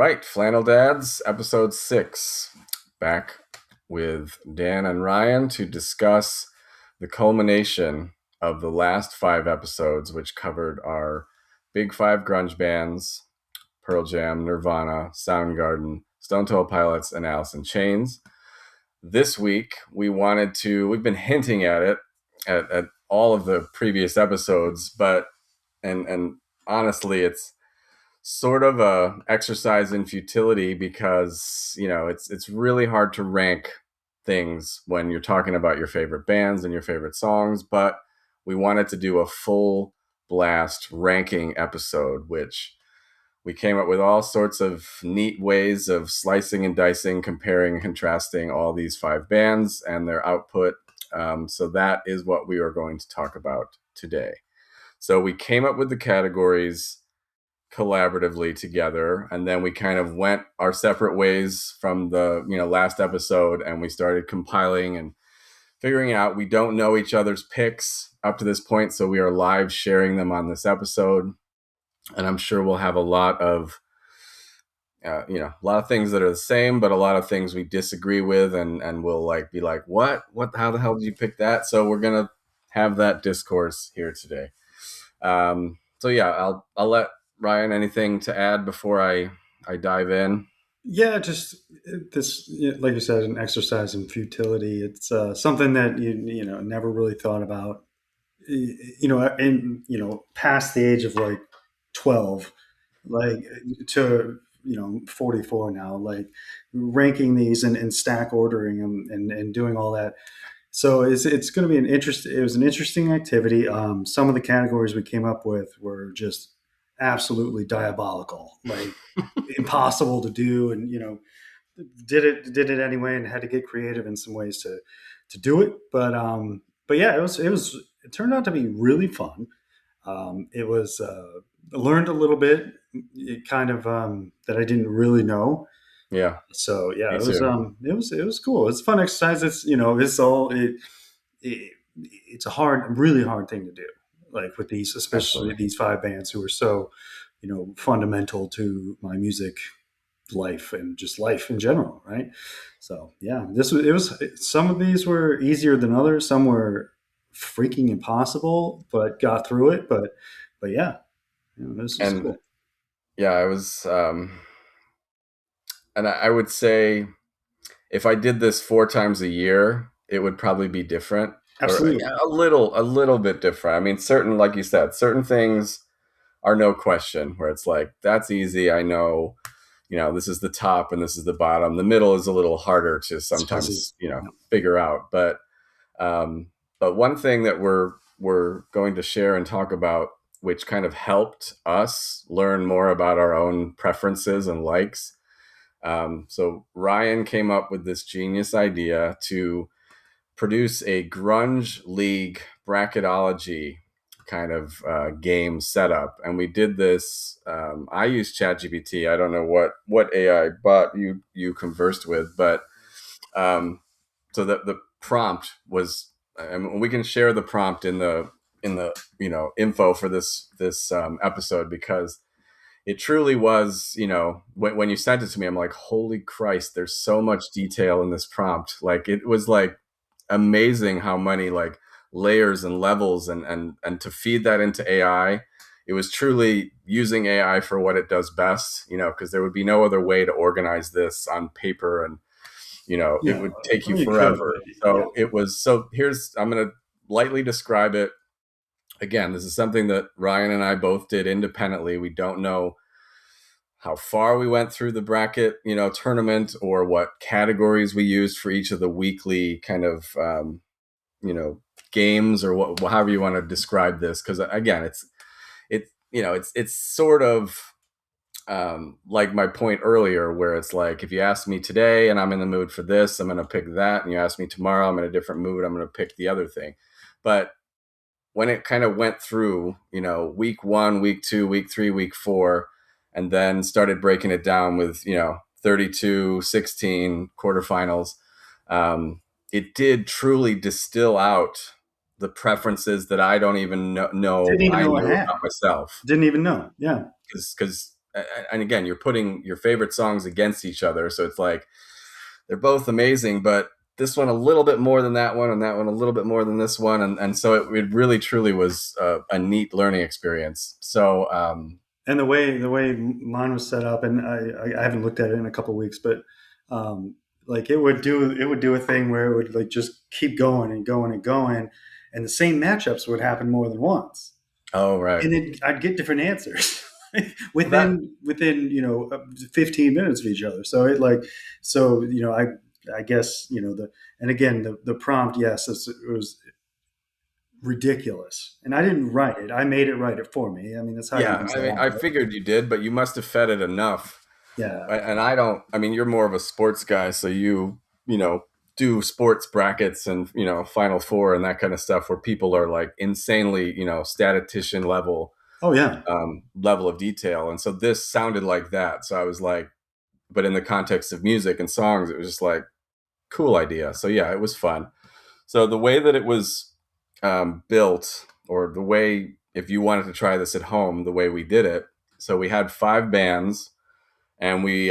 right, Flannel Dads, episode 6. Back with Dan and Ryan to discuss the culmination of the last 5 episodes, which covered our big 5 grunge bands: Pearl Jam, Nirvana, Soundgarden, Stone Temple Pilots, and Alice in Chains. This week, we've been hinting at it at all of the previous episodes, but and honestly, it's sort of a exercise in futility because it's really hard to rank things when you're talking about your favorite bands and your favorite songs, but we wanted to do a full blast ranking episode, which we came up with all sorts of neat ways of slicing and dicing, comparing and contrasting all these 5 bands and their output. So that is what we are going to talk about today. So we came up with the categories collaboratively together, and then we kind of went our separate ways from the last episode, and we started compiling and figuring out. We don't know each other's picks up to this point, so we are live sharing them on this episode, and I'm sure we'll have a lot of things that are the same, but a lot of things we disagree with, and we'll be like, what how the hell did you pick that? So we're gonna have that discourse here today. So yeah, I'll let Ryan, anything to add before I dive in? Yeah, just this, like you said, an exercise in futility. It's something that you never really thought about. Past the age of like 12, like to 44 now, like ranking these and stack ordering them and doing all that. So it's going to be it was an interesting activity. Some of the categories we came up with were just absolutely diabolical, like impossible to do, and did it anyway, and had to get creative in some ways to do it. But yeah, it turned out to be really fun. It was I learned a little bit, kind of that I didn't really know. Yeah, So yeah, me too. it was cool. It's a fun exercise. It's a really hard thing to do. Like with these, especially Absolutely. these 5 bands who are so fundamental to my music life and just life in general, right? So yeah, some of these were easier than others. Some were freaking impossible, but got through it. But yeah, this was And cool. yeah, I was and I would say if I did this 4 times a year, it would probably be different, or Absolutely. yeah, a little bit different. I mean, like you said, certain things are no question where it's like, that's easy. I know, this is the top and this is the bottom. The middle is a little harder to It's fuzzy. sometimes, figure out. Um, but one thing that we're going to share and talk about, which kind of helped us learn more about our own preferences and likes. So Ryan came up with this genius idea to produce a grunge league bracketology kind of game setup, and we did this. I used ChatGPT. I don't know what AI bot you conversed with, but so the prompt was, and we can share the prompt in the info for this episode, because it truly was, when you sent it to me, I'm like, holy Christ, there's so much detail in this prompt. Like, it was like amazing how many like layers and levels, and to feed that into AI, it was truly using AI for what it does best, because there would be no other way to organize this on paper, and it Yeah, would take you well, you could, forever. yeah. So I'm going to lightly describe it. Again, this is something that Ryan and I both did independently. We don't know how far we went through the bracket, tournament, or what categories we used for each of the weekly kind of, games, or however you want to describe this. Because again, it's sort of like my point earlier, where it's like, if you ask me today and I'm in the mood for this, I'm going to pick that. And you ask me tomorrow, I'm in a different mood, I'm going to pick the other thing. But when it kind of went through, week 1, week 2, week 3, week 4, and then started breaking it down with, 32, 16 quarterfinals, it did truly distill out the preferences that I don't even know Didn't even I know I knew had. about myself. Didn't even know. Yeah. Because and again, you're putting your favorite songs against each other, so it's like they're both amazing, but this one a little bit more than that one, and that one a little bit more than this one, and so it really truly was a neat learning experience. So And the way mine was set up, and I haven't looked at it in a couple of weeks, but um, like it would do a thing where it would like just keep going and going and going, and the same matchups would happen more than once, oh right, and I'd get different answers well, that within 15 minutes of each other. So I guess the and again the prompt, yes, it was ridiculous, and I didn't write it. I made it write it for me. I mean, that's how you yeah. mess I that mean, up, I right? figured you did, but you must have fed it enough. Yeah. And I don't. I mean, you're more of a sports guy, so you know do sports brackets and Final Four and that kind of stuff where people are like insanely statistician Oh yeah. level of detail, and so this sounded like that. So I was like, but in the context of music and songs, it was just like cool idea. So yeah, it was fun. So the way that it was built, or the way if you wanted to try this at home, the way we did it. So we had five bands and we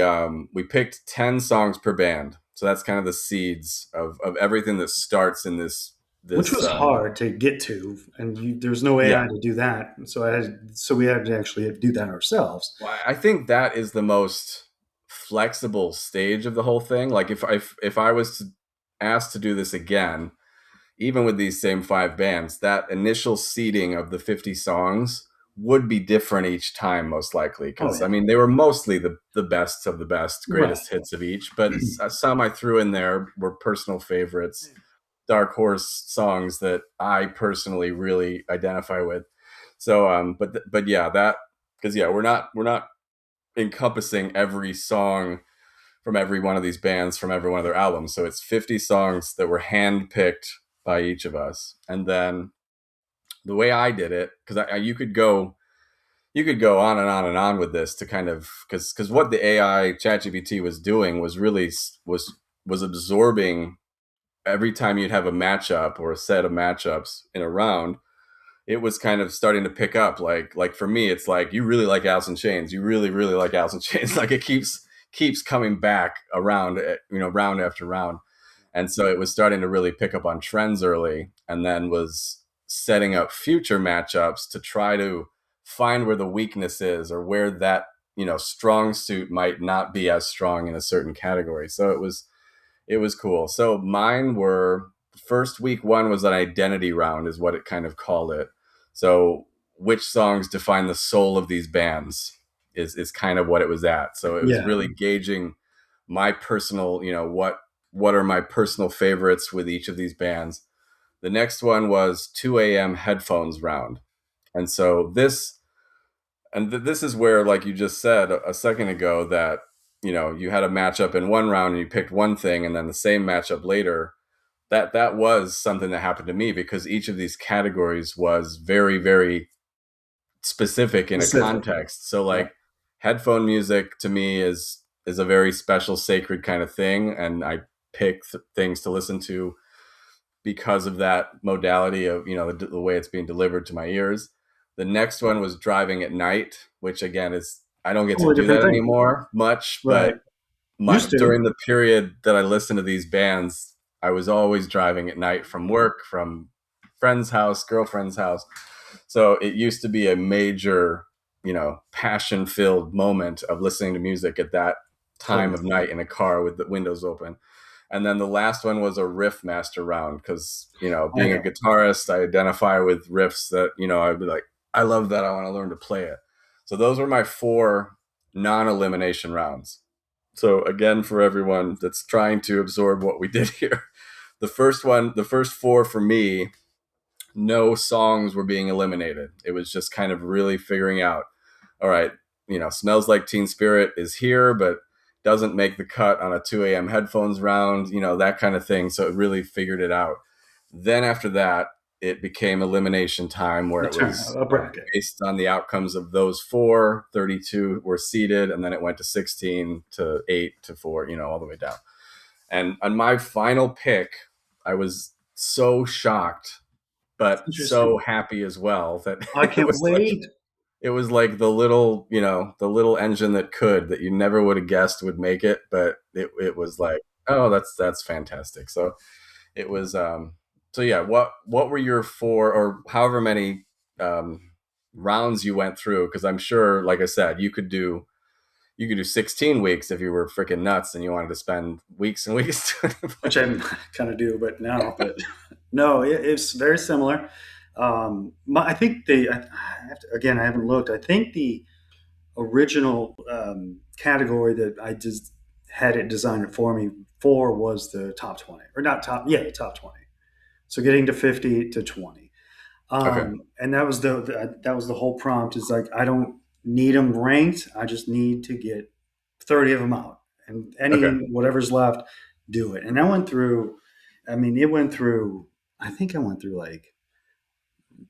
picked 10 songs per band. So that's kind of the seeds of everything that starts in Which this was hard to get to, and there's no yeah. AI to do that. So we had to actually do that ourselves. Well, I think that is the most flexible stage of the whole thing. Like if I was to asked to do this again, even with these same five bands, that initial seeding of the 50 songs would be different each time, most likely. Oh Because, I yeah. mean, they were mostly the best of the best, Right. greatest hits of each, but some I threw in there were personal favorites, dark horse songs that I personally really identify with. So, but yeah, because yeah, we're not encompassing every song from every one of these bands from every one of their albums. So it's 50 songs that were handpicked by each of us. And then the way I did it, because you could go on and on and on with this to kind of because what the AI ChatGPT was doing was really was absorbing every time you'd have a matchup or a set of matchups in a round. It was kind of starting to pick up like for me it's like you really like Alice in Chains, you really like Alice in Chains. Like it keeps coming back around, round after round. And so it was starting to really pick up on trends early, and then was setting up future matchups to try to find where the weakness is or where that strong suit might not be as strong in a certain category. So it was cool. So mine were first week one was an identity round, is what it kind of called it. So which songs define the soul of these bands is kind of what it was at. So it was Yeah. really gauging my personal, what are my personal favorites with each of these bands. The next one was 2 a.m. headphones round. And so this is where, like you just said a second ago, that you had a matchup in one round and you picked one thing, and then the same matchup later. That was something that happened to me because each of these categories was very, very specific in a Specific. context. So Right. like headphone music to me is a very special, sacred kind of thing, and I pick things to listen to because of that modality of the way it's being delivered to my ears. The next one was driving at night, which again is I don't get to Totally do different that thing. anymore much, Right. but my Used to. during the period that I listened to these bands, I was always driving at night from work, from friend's house, girlfriend's house. So it used to be a major, passion filled moment of listening to music at that time Totally. of night in a car with the windows open. And then the last one was a riff master round because, I being a know. guitarist, I identify with riffs that, I'd be like, I love that. I want to learn to play it. So those were my four non elimination rounds. So again, for everyone that's trying to absorb what we did here, the first four for me, no songs were being eliminated. It was just kind of really figuring out, all right, Smells Like Teen Spirit is here, but doesn't make the cut on a 2 a.m. headphones round, that kind of thing. So it really figured it out. Then after that, it became elimination time where A it turn, was a bracket. based on the outcomes of those four. 32 were seeded, and then it went to 16 to 8 to 4, all the way down. And on my final pick, I was so shocked, That's but interesting. so happy as well that I it can't was like, wait. it was like the little, the little engine that could, that you never would have guessed would make it, but it was like, oh, that's fantastic. So it was, so yeah, what were your four or however many um, rounds you went through? Because I'm sure, like I said, you could do 16 weeks if you were freaking nuts and you wanted to spend weeks and weeks. which I kind of do, but now, but no, it's very similar. I think I have to, again, I haven't looked. I think the original category that I just had it designed it for me for was the top 20, or not top, yeah, the top 20. So getting to 50 to 20. Okay. And that was that was the whole prompt, is like, I don't need them ranked. I just need to get 30 of them out, and Okay. whatever's left, do it. And I went through, I mean, it went through, I think I went through like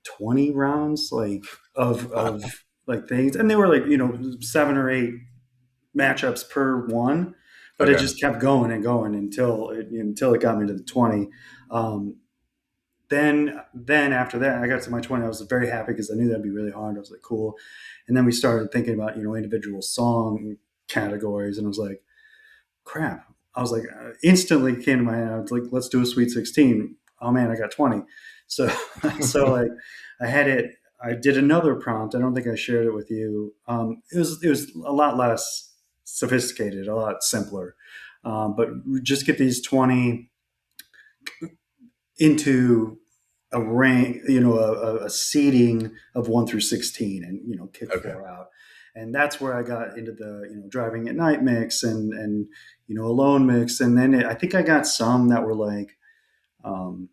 20 rounds, like of like things. And they were like, 7 or 8 matchups per one, but it Okay. just kept going and going until it got me to the 20. Um, then after that, I got to my 20. I was very happy because I knew that'd be really hard. I was like, cool. And then we started thinking about, individual song categories. And I was like, crap. I was like, instantly came to my head. I was like, let's do a Sweet 16. Oh man, I got 20. So, so like I had it, I did another prompt. I don't think I shared it with you. It was a lot less sophisticated, a lot simpler. But just get these 20 into a rank, a seeding of 1 through 16, and kick Okay. four out. And that's where I got into the driving at night mix, and alone mix. And then I think I got some that were like, um,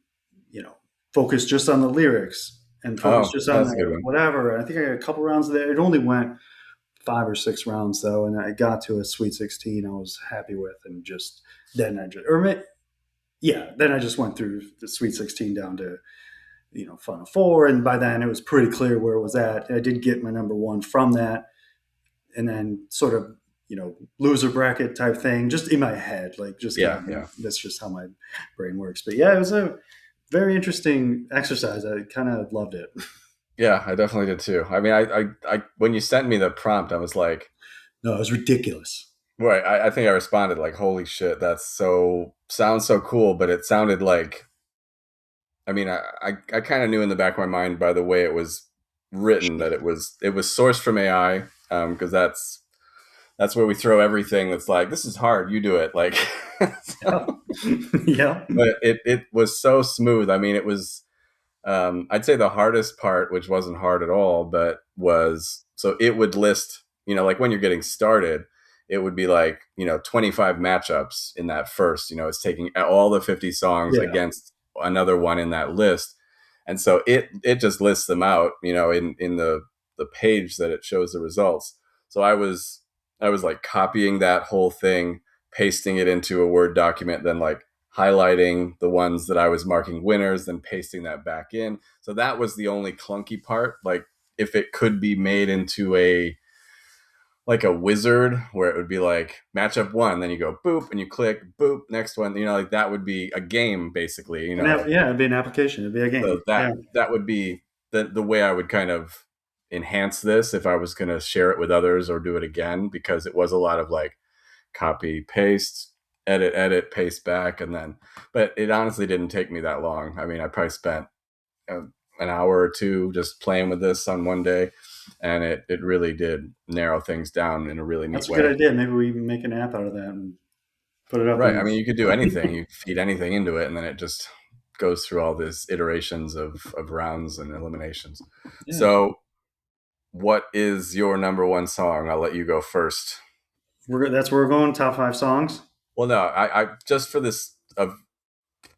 you know focused just on the lyrics and focused Oh, just on that's a the good one. whatever. And I think I got a couple rounds there. It only went 5 or 6 rounds though, and I got to a Sweet 16 I was happy with. And just then I just or yeah, then I just went through the Sweet 16 down to Final Four, and by then it was pretty clear where it was at. I did get my number one from that, and then sort of loser bracket type thing, just in my head, like just Yeah. again, Yeah. that's just how my brain works. But yeah, it was a very interesting exercise. I kind of loved it. Yeah, I definitely did too. I mean, when you sent me the prompt, I was like, No, it was ridiculous. right. I think I responded like, "Holy shit, that's so sounds so cool," but it sounded like, I mean, I kind of knew in the back of my mind by the way it was written that it was sourced from AI, because that's where we throw everything that's like, this is hard, you do it, like. Yeah. Yeah. But it was so smooth. I mean, it was, I'd say the hardest part, which wasn't hard at all, but was, so it would list, like when you're getting started, it would be like, 25 matchups in that first, it's taking all the 50 songs Yeah. against another one in that list. And so it just lists them out, in the page that it shows the results. So I was like copying that whole thing, pasting it into a Word document, then like highlighting the ones that I was marking winners, then pasting that back in. So that was the only clunky part. Like if it could be made into a wizard where it would be like matchup one, then you go boop and you click boop, next one, like that would be a game basically, Yeah, it'd be an application. It'd be a so game. that Yeah. that would be the way I would kind of enhance this if I was going to share it with others or do it again, because it was a lot of like copy, paste, edit, paste back, and then. But it honestly didn't take me that long. I mean, I probably spent an hour or two just playing with this on one day, and it really did narrow things down in a really neat That's a good way. idea. Maybe we make an app out of that and put it up Right. I in. mean, you could do anything. You feed anything into it, and then it just goes through all these iterations of rounds and eliminations. Yeah. So, what is your number one song? I'll let you go first. That's where we're going. Top 5 songs. Well, no, I just for this of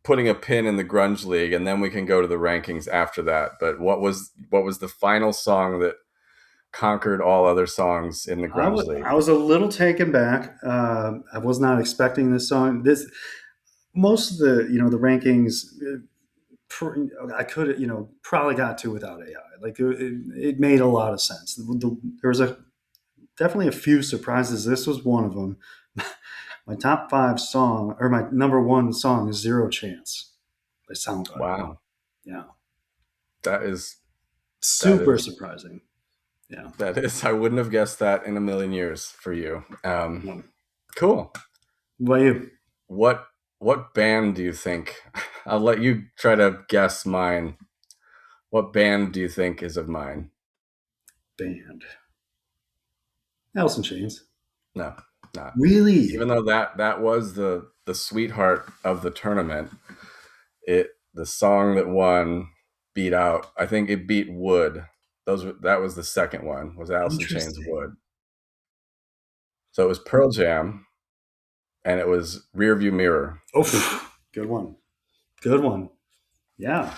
putting a pin in the grunge league, and then we can go to the rankings after that. But what was the final song that conquered all other songs in the grunge league? I was a little taken back. I was not expecting this song. Most of the rankings, I could probably got to without AI. Like it made a lot of sense. There was definitely a few surprises. This was one of them. My top 5 song, or my number one song, is "Zero Chance" by SoundCloud. Wow, Yeah, that is that super is surprising. Yeah. That is, I wouldn't have guessed that in a million years for you. Yeah. Cool. What about you? What what band do you think? I'll let you try to guess mine. What band do you think is of mine? Band. Alice in Chains. No, not. Really? Even though that was the sweetheart of the tournament, the song that won beat out. I think it beat Wood. That was the second one. Was Alice in Chains Wood. Interesting. So it was Pearl Jam, and it was Rearview Mirror. Oh, good one. Good one. Yeah.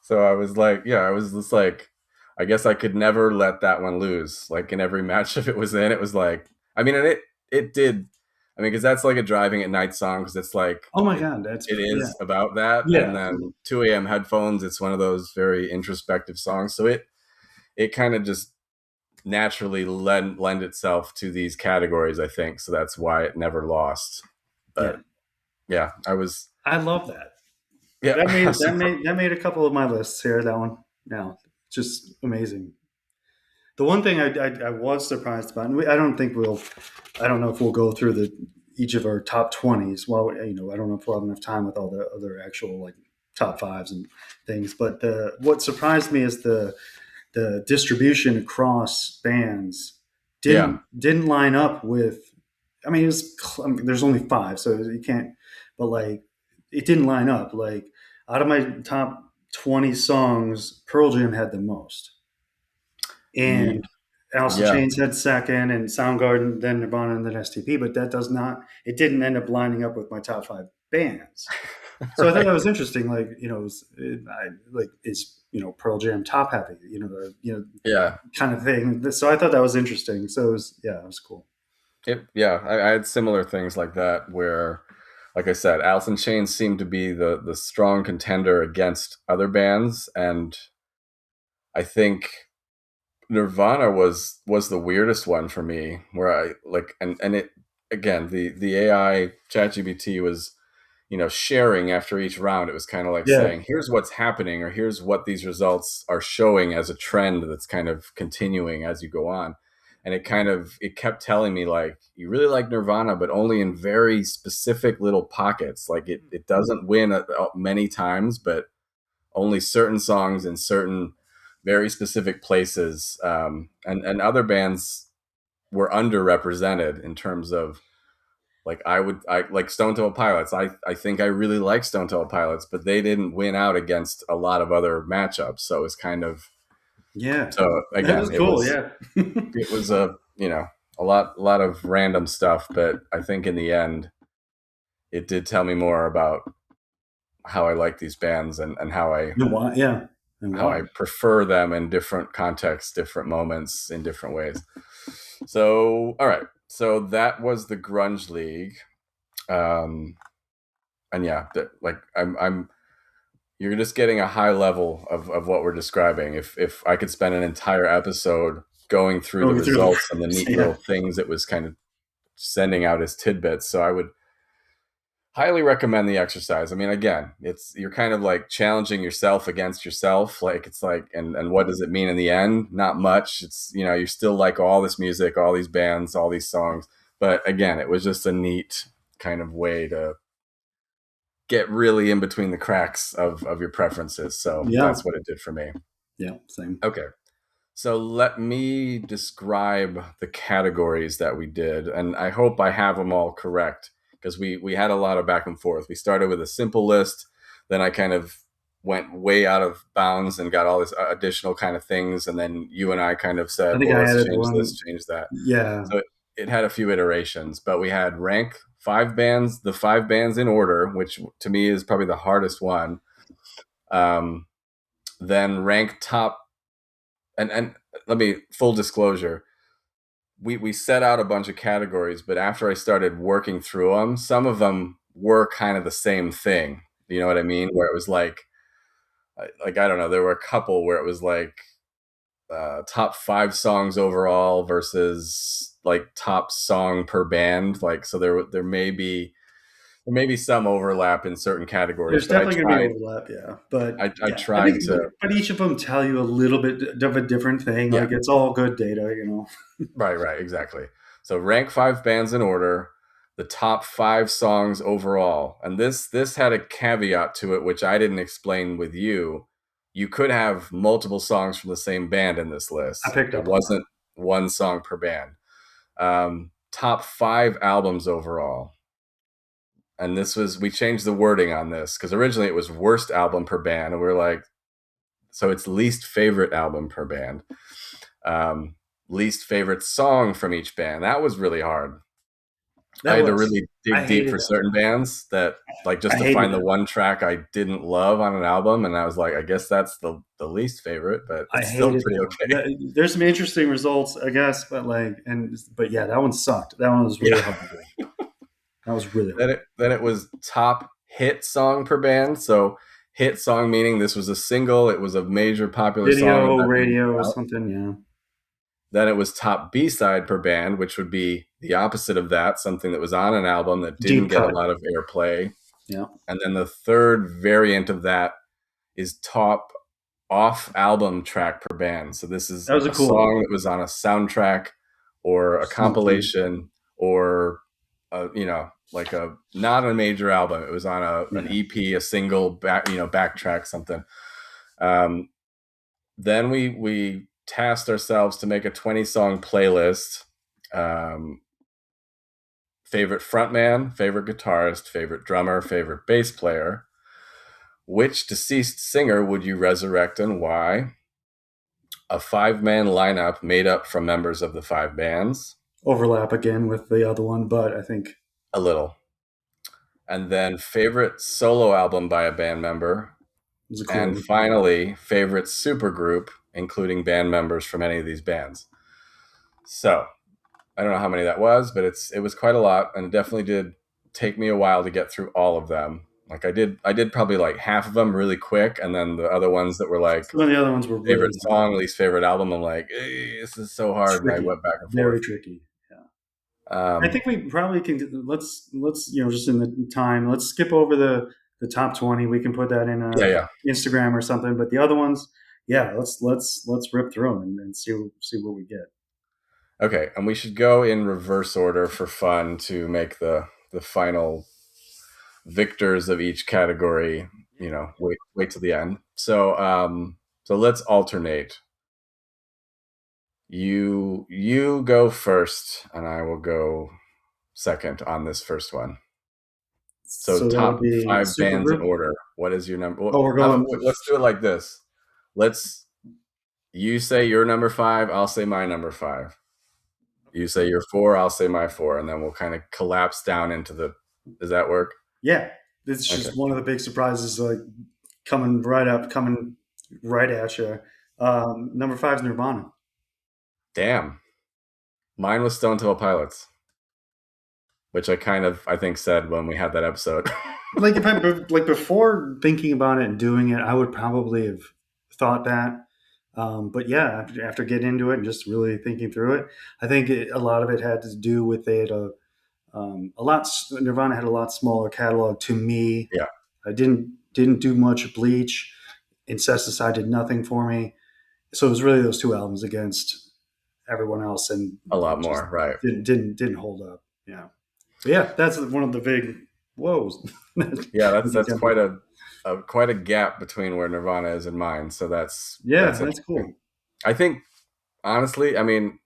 So I was like, yeah, I was just like, I guess I could never let that one lose. Like in every matchup it was in, it was like, I mean, and it did. I mean, because that's like a driving at night song, because it's like Oh my God. That's it yeah. is about that. And Yeah. then 2 a.m. headphones, it's one of those very introspective songs. So it kind of just naturally lend itself to these categories, I think. So that's why it never lost. Yeah. But yeah, I was I love that. yeah. That made a couple of my lists here. That one. Yeah. Just amazing. The one thing I was surprised about, and I don't think I don't know if we'll go through each of our top 20s. Well, I don't know if we'll have enough time with all the other actual like top fives and things. But what surprised me is the distribution across bands Yeah. didn't line up with. I mean, there's only five, so you can't. But like, it didn't line up. Like, out of my top 20 songs, Pearl Jam had the most, and Alice in Yeah. Chains had second, and Soundgarden, then Nirvana, and then STP. But that does not. It didn't end up lining up with my top five bands. So I thought that Right. was interesting. Like, is Pearl Jam top heavy? Yeah. Kind of thing. So I thought that was interesting. So it was cool. I had similar things like that where, like I said, Alice in Chains seemed to be the strong contender against other bands, and I think Nirvana was the weirdest one for me. Where I like, and it again, the AI ChatGPT was sharing after each round. It was kind of like Yeah, saying, here's what's happening, or here's what these results are showing as a trend that's kind of continuing as you go on. And it kept telling me, like, you really like Nirvana, but only in very specific little pockets. Like it doesn't win many times, but only certain songs in certain very specific places. And other bands were underrepresented in terms of, like, I like Stone Temple Pilots. I think I really like Stone Temple Pilots, but they didn't win out against a lot of other matchups. So it's kind of, yeah, so that was again, cool. Yeah, it was a lot of random stuff, but I think in the end it did tell me more about how I like these bands, and how I and why? Yeah, and how why? I prefer them in different contexts, different moments, in different ways. So all right, so that was the Grunge League. Um, and yeah, like I'm you're just getting a high level of what we're describing. If I could spend an entire episode going through the Going through the results and the neat yeah, little things it was kind of sending out as tidbits, so I would highly recommend the exercise. I mean, again, you're kind of like challenging yourself against yourself. Like, it's like, and what does it mean in the end? Not much. It's, you still like all this music, all these bands, all these songs. But again, it was just a neat kind of way to get really in between the cracks of your preferences. So yeah, that's what it did for me. yeah. Same. Okay. So let me describe the categories that we did, and I hope I have them all correct, because we had a lot of back and forth. We started with a simple list, then I kind of went way out of bounds and got all this additional kind of things, and then you and I kind of I said, think well, I let's added change this, one. change that. Yeah. So it had a few iterations, but we had rank the five bands in order, which to me is probably the hardest one. Um, then rank top, and let me, full disclosure, we set out a bunch of categories, but after I started working through them, some of them were kind of the same thing. You know what I mean? Where it was like I don't know, there were a couple where it was like top five songs overall versus like top song per band. Like, so there may be maybe some overlap in certain categories, There's but definitely going to be overlap, yeah. But I yeah, I think, tried to, but each of them tell you a little bit of a different thing. yeah, Like it's all good data, you know. right, exactly. So rank 5 bands in order, the top 5 songs overall, and this had a caveat to it, which I didn't explain with you. You could have multiple songs from the same band in this I list. picked It up on that. wasn't one song per band. Top 5 albums overall. And this was, we changed the wording on this because originally it was worst album per band. And we are like, so it's least favorite album per band. Least favorite song from each band. That was really hard. I That had to was. really I dig deep hated for that. certain bands that, like, just I to hated find the that. one track I didn't love on an album. And I was like, I guess that's the least favorite, but I it's still hated pretty that one. okay. There's some interesting results, I guess, but yeah, that one sucked. That one was really Yeah. hard to do. That was really Then hard. it was top hit song per band. So hit song meaning this was a single, it was a major popular song of Video, that being radio, or put out. something. Yeah. Then it was top B side per band, which would be the opposite of that, something that was on an album that didn't Deep get a cut. lot of airplay. Yeah. And then the third variant of that is top off album track per band. So this is That was a a cool one. song that was on a soundtrack or a Something. compilation or like a not a major album. It was on an Yeah. EP, a single backtrack, something. Um, then we tasked ourselves to make a 20-song playlist. Um, favorite frontman, favorite guitarist, favorite drummer, favorite bass player. Which deceased singer would you resurrect and why? A 5-man lineup made up from members of the 5 bands. Overlap again with the other one, but I think it A little. And then favorite solo album by a band member. was a cool And one. finally, favorite supergroup, including band members from any of these bands. So I don't know how many that was, but it was quite a lot, and it definitely did take me a while to get through all of them. Like I did probably like half of them really quick, and then the other ones that were like Some of the other ones were really favorite song, least favorite album, I'm like, this is so hard, and I tricky, went back and very forth. tricky. Yeah. I Um, think we probably can. Let's just in the time, let's skip over the top 20. We can put that in yeah. Instagram or something. But the other ones, yeah, let's rip through them and see what we get. Okay, and we should go in reverse order for fun to make the final victors of each category. Wait till the end. So let's alternate. You go first, and I will go second on this first one. So So that would top be 5 bands in Supergroup. order. What is your number? Oh, we're How about going. let's do it like this. Let's You say your number 5, I'll say my number 5. You say your 4, I'll say my 4, and then we'll kind of collapse down into the. Does that work? Yeah, it's Okay. just one of the big surprises, like coming right at you. Number 5 is Nirvana. Damn. Mine was Stone Temple Pilots, which I think said when we had that episode. Like if I like before thinking about it and doing it, I would probably have thought that. But yeah, after getting into it and just really thinking through it, I think a lot of it had to do with they had a lot. Nirvana had a lot smaller catalog to me. Yeah, I didn't do much Bleach. Incesticide did nothing for me. So it was really those two albums against everyone else, and a lot it just more, right? didn't hold up. Yeah, but yeah, that's one of the big whoas. Yeah, that's quite a gap between where Nirvana is and mine. So Yeah, that's that's interesting. cool. I think honestly, I mean,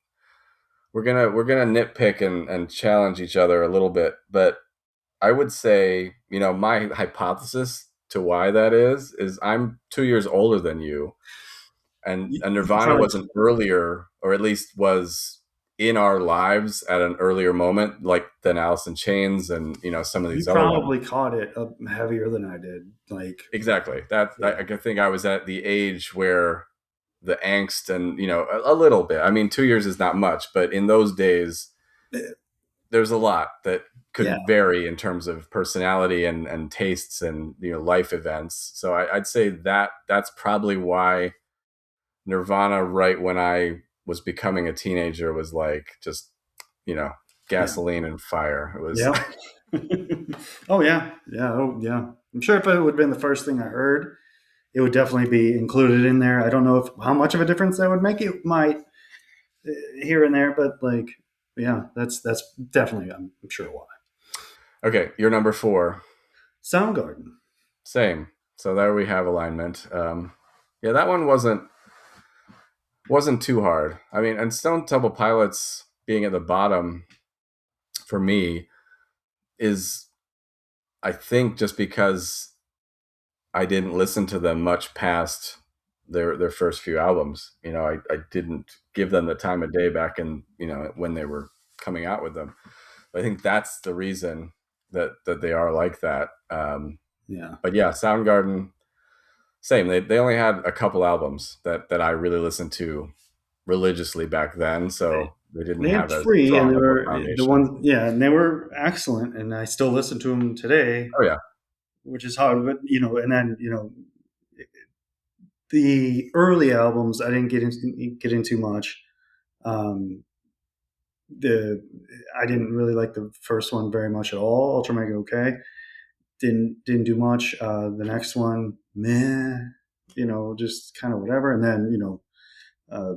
we're gonna nitpick and challenge each other a little bit, but I would say, my hypothesis to why that is I'm 2 years older than you, and You could Nirvana probably was an earlier, or at least was in our lives at an earlier moment, like than Alice in Chains and some of you these other ones. probably caught it up heavier than I did. Like, Exactly. yeah, I think I was at the age where the angst and a little bit. I mean, 2 years is not much, but in those days, there's a lot that yeah, could vary in terms of personality and tastes and life events. So I'd say that's probably why Nirvana, right when I was becoming a teenager, was like just you know yeah, gasoline and fire. It was yeah. Oh yeah, yeah, oh yeah. I'm sure if it would have been the first thing I heard, it would definitely be included in there. I don't know if how much of a difference that would make. It might here and there, but like, yeah, that's definitely I'm sure why. Okay, you're number 4. Soundgarden. Same. So there we have alignment. Yeah, that one wasn't too hard. I mean, and Stone Temple Pilots being at the bottom for me is, I think, just because I didn't listen to them much past their first few albums. I didn't give them the time of day back in, when they were coming out with them. I think that's the reason that they are like that. Yeah, But yeah, Soundgarden, same. They only had a couple albums that I really listened to religiously back then, they, so they didn't they had have as 3, and strong they of a were the foundation. ones. Yeah, and they were excellent, and I still listen to them today, Oh yeah, which is hard. But and then the early albums I didn't get into much. Um, the I didn't really like the first one very much at all. Ultra Mega OK didn't do much. The next one, meh, just kind of whatever. And then uh, uh,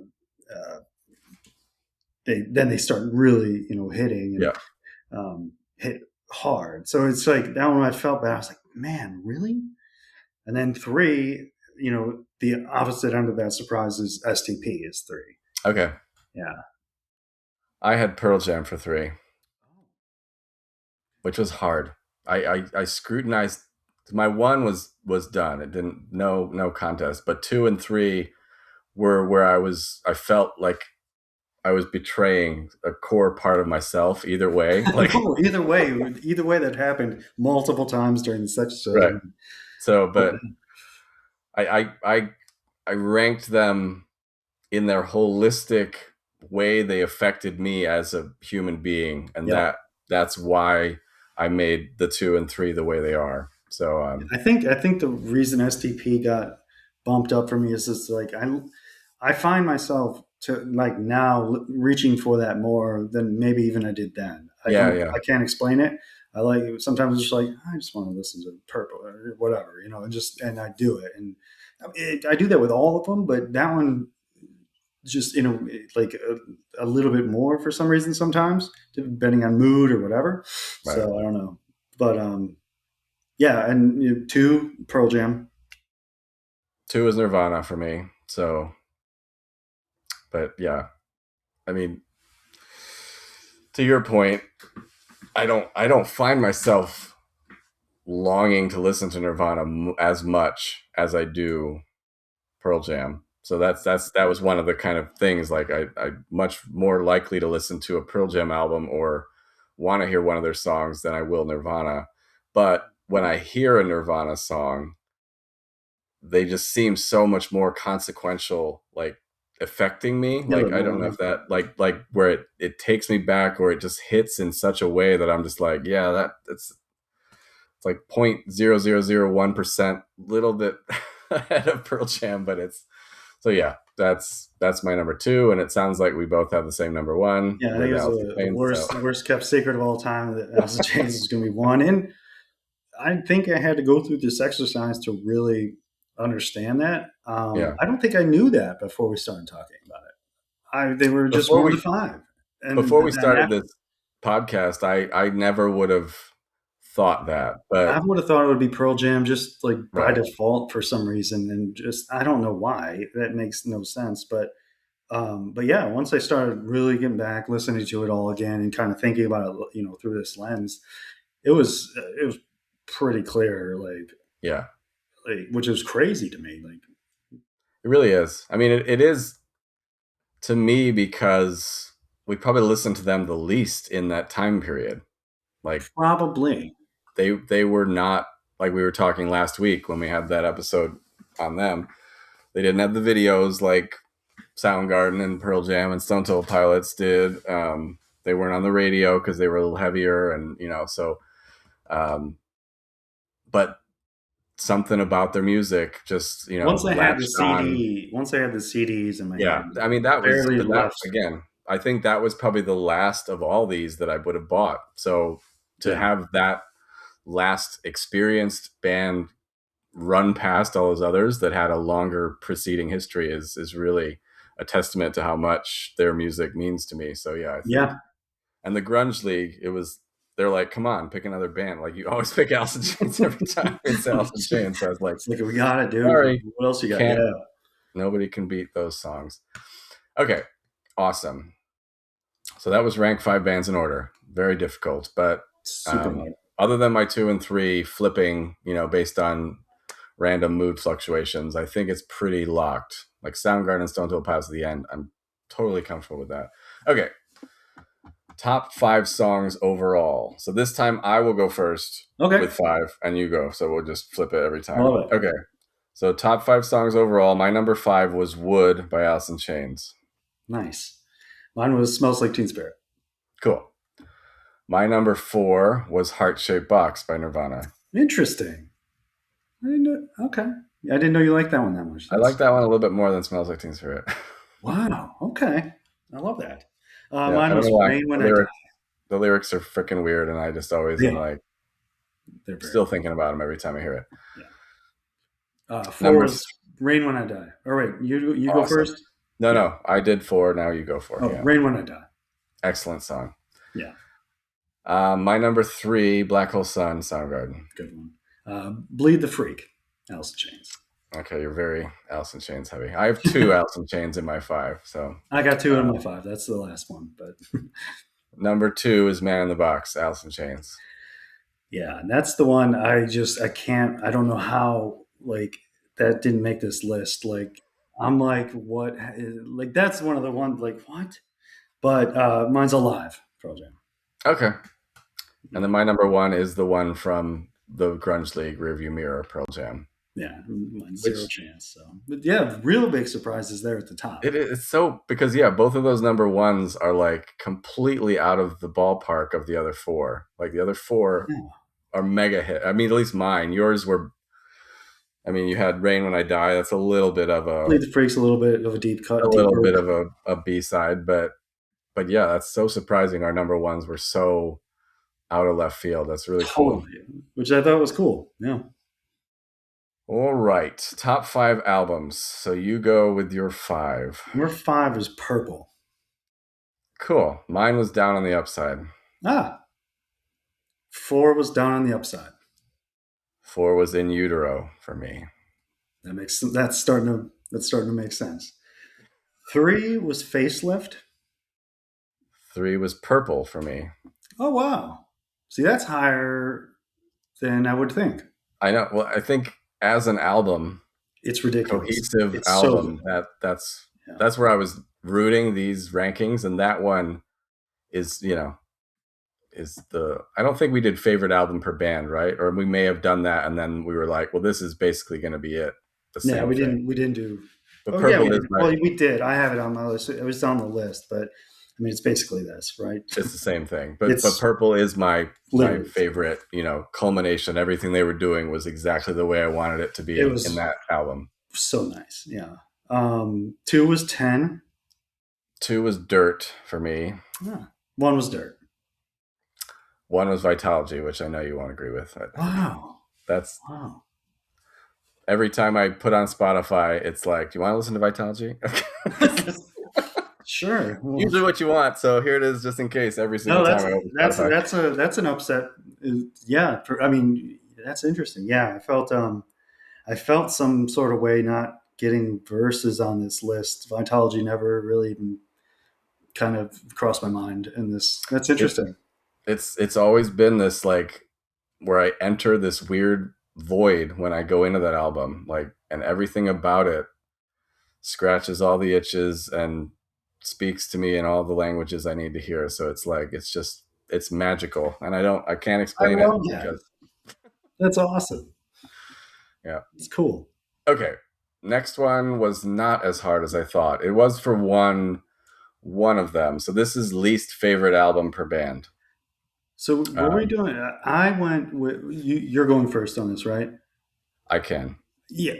they start really hitting yeah. and hit hard. So it's like that one I felt bad. I was like, man, really? And then 3, the opposite end of that surprise is STP is 3. Okay, Yeah. I had Pearl Jam for 3, which was hard. I scrutinized. My 1 was done. It didn't, no contest. But 2 and 3 were where I felt like I was betraying a core part of myself either way. Like, No, either way that happened multiple times during this episode. right. So, but I I I, I ranked them in their holistic way they affected me as a human being, and Yep. that's why I made the 2 and 3 the way they are. So I think the reason STP got bumped up for me is just like I find myself to like now reaching for that more than maybe even I did then. yeah, yeah, I can't explain it. I like sometimes it's just like I just want to listen to Purple or whatever, and I do it, and I do that with all of them, but that one just like a little bit more for some reason sometimes, depending on mood or whatever. right. So I don't know, but yeah, and 2 Pearl Jam. 2 is Nirvana for me. So, but yeah, I mean, to your point, I don't find myself longing to listen to Nirvana as much as I do Pearl Jam. So that was one of the kind of things, like I'm much more likely to listen to a Pearl Jam album or want to hear one of their songs than I will Nirvana. But when I hear a Nirvana song, they just seem so much more consequential, like affecting me. Yeah, Like, I don't know if that, like where it takes me back, or it just hits in such a way that I'm just like, yeah, it's like 0.0001% little bit ahead of Pearl Jam, but it's so yeah, that's my number 2, and it sounds like we both have the same number 1 yeah, I think with it's Alice in the Chains. So worst kept secret of all time that Alice in Chains is going to be one. And I think I had to go through this exercise to really understand that. yeah, I don't think I knew that before we started talking about it. They were just before one to we five, and before we then started this podcast, I never would have thought that, I but would have thought it would be Pearl Jam just like by right, default for some reason, and just I don't know why. That makes no sense, but yeah, once I started really getting back, listening to it all again, and kind of thinking about it, through this lens, it was pretty clear, yeah, which is crazy to me. Like it really is. I mean, it is to me because we probably listened to them the least in that time period. Like, probably. they were not, like we were talking last week when we had that episode on them. They didn't have the videos like Soundgarden and Pearl Jam and Stone Temple Pilots did. They weren't on the radio because they were a little heavier, and so. Um, but something about their music just latched on. Once I had the CDs in my Yeah, hand, I mean that was, barely but that left. again, I think that was probably the last of all these that I would have bought. So to Yeah. have that last experienced band run past all those others that had a longer preceding history is really a testament to how much their music means to me. So yeah, I think. Yeah. And the grunge league, they're like, come on, pick another band. Like you always pick Alice in Chains every time it's Alice in Chains. So I was like, It's like, we got it, dude. sorry, What else you got? can't. Yeah. Nobody can beat those songs. Okay, awesome. So that was rank 5 bands in order. Very difficult, but Super hard. other than my 2 and 3 flipping, based on random mood fluctuations, I think it's pretty locked. Like Soundgarden and Stone Temple Pilots at the end, I'm totally comfortable with that. Okay, top 5 songs overall. So this time I will go first Okay. with 5, and you go. So we'll just flip it every time. Love it. Okay. So top 5 songs overall. My number 5 was "Wood" by Alice in Chains. Nice. Mine was Smells Like Teen Spirit. Cool. My number 4 was "Heart Shaped Box" by Nirvana. Interesting. I didn't know. Okay. I didn't know you liked that one that much. I like that one a little bit more than "Smells Like Teen Spirit." Wow. Okay. I love that. Yeah, I Mine don't was know why. Rain When I Die. The lyrics are freaking weird, and I just always am like They're very still thinking about them every time I hear it. Yeah. 4 Number was Rain When I Die. All right. You go Awesome. first? No, I did 4. Now you go 4. Oh, Yeah. Rain When I Die. Excellent song. Yeah. My number 3, "Black Hole Sun," Soundgarden. Good one. Bleed the Freak, Alice in Chains. Okay, you're very Alice in Chains heavy. I have 2 Alice in Chains in my 5. So I got 2 in my 5. That's the last one. But number 2 is "Man in the Box," Alice in Chains. yeah, and that's the one I can't, I don't know how, like, that didn't make this list. Like, I'm like, what? Like, that's one of the ones, like, what? But mine's Alive, Pearl Jam. Okay. And then my number 1 is the one from the Grunge League, "Rearview Mirror," Pearl Jam. Yeah, mine's Zero Chance. So, but yeah, real big surprises there at the top. It's so, because both of those number 1s are like completely out of the ballpark of the other 4. Like the other 4 Yeah. are mega hit. I mean, at least mine. Yours were. I mean, you had "Rain When I Die." That's a little bit of Bleed the Freak's a little bit of a deep cut. a little bit of a B-side, but yeah, that's so surprising. Our number 1s were so out of left field. That's really cool. Which I thought was cool. Yeah. All right, top 5 albums. So you go with your 5. Number 5 is Purple. Cool. Mine was "Down on the Upside." 4 was Down on the Upside. 4 was "In Utero" for me. That's starting to make sense. 3 was Facelift. 3 was "Purple" for me. Oh wow! See, that's higher than I would think. I know. Well, I think as an album, It's ridiculous. cohesive It's album, so that's where I was rooting these rankings, and that one is I don't think we did favorite album per band, right? Or we may have done that, and then we were like, well, this is basically going to be it. Yeah, we didn't do. But Purple is well, we did. I have it on my list. It was on the list, but I mean, it's basically this, right? It's the same thing. But Purple is my favorite, culmination. Everything they were doing was exactly the way I wanted it to be in that album. So nice. Yeah. 2 was 10. 2 was Dirt for me. 1 was Dirt. 1 was Vitalogy, which I know you won't agree with. Wow. Wow. Every time I put on Spotify, it's like, do you want to listen to Vitalogy? Sure. Usually what you want, so here it is, just in case. Every single time I open Spotify. That's an upset. Yeah. I mean, that's interesting. Yeah, I felt some sort of way not getting verses on this list. Vitalogy never really even kind of crossed my mind in this. That's interesting. It's always been this, like, where I enter this weird void when I go into that album, like, and everything about it scratches all the itches and speaks to me in all the languages I need to hear. So it's like, it's magical, and I can't explain it. Because that's awesome. Yeah, it's cool. Okay, next one was not as hard as I thought. It was for one of them. So this is least favorite album per band. So what are we doing? I went with you. You're going first on this, right? I can. Yeah.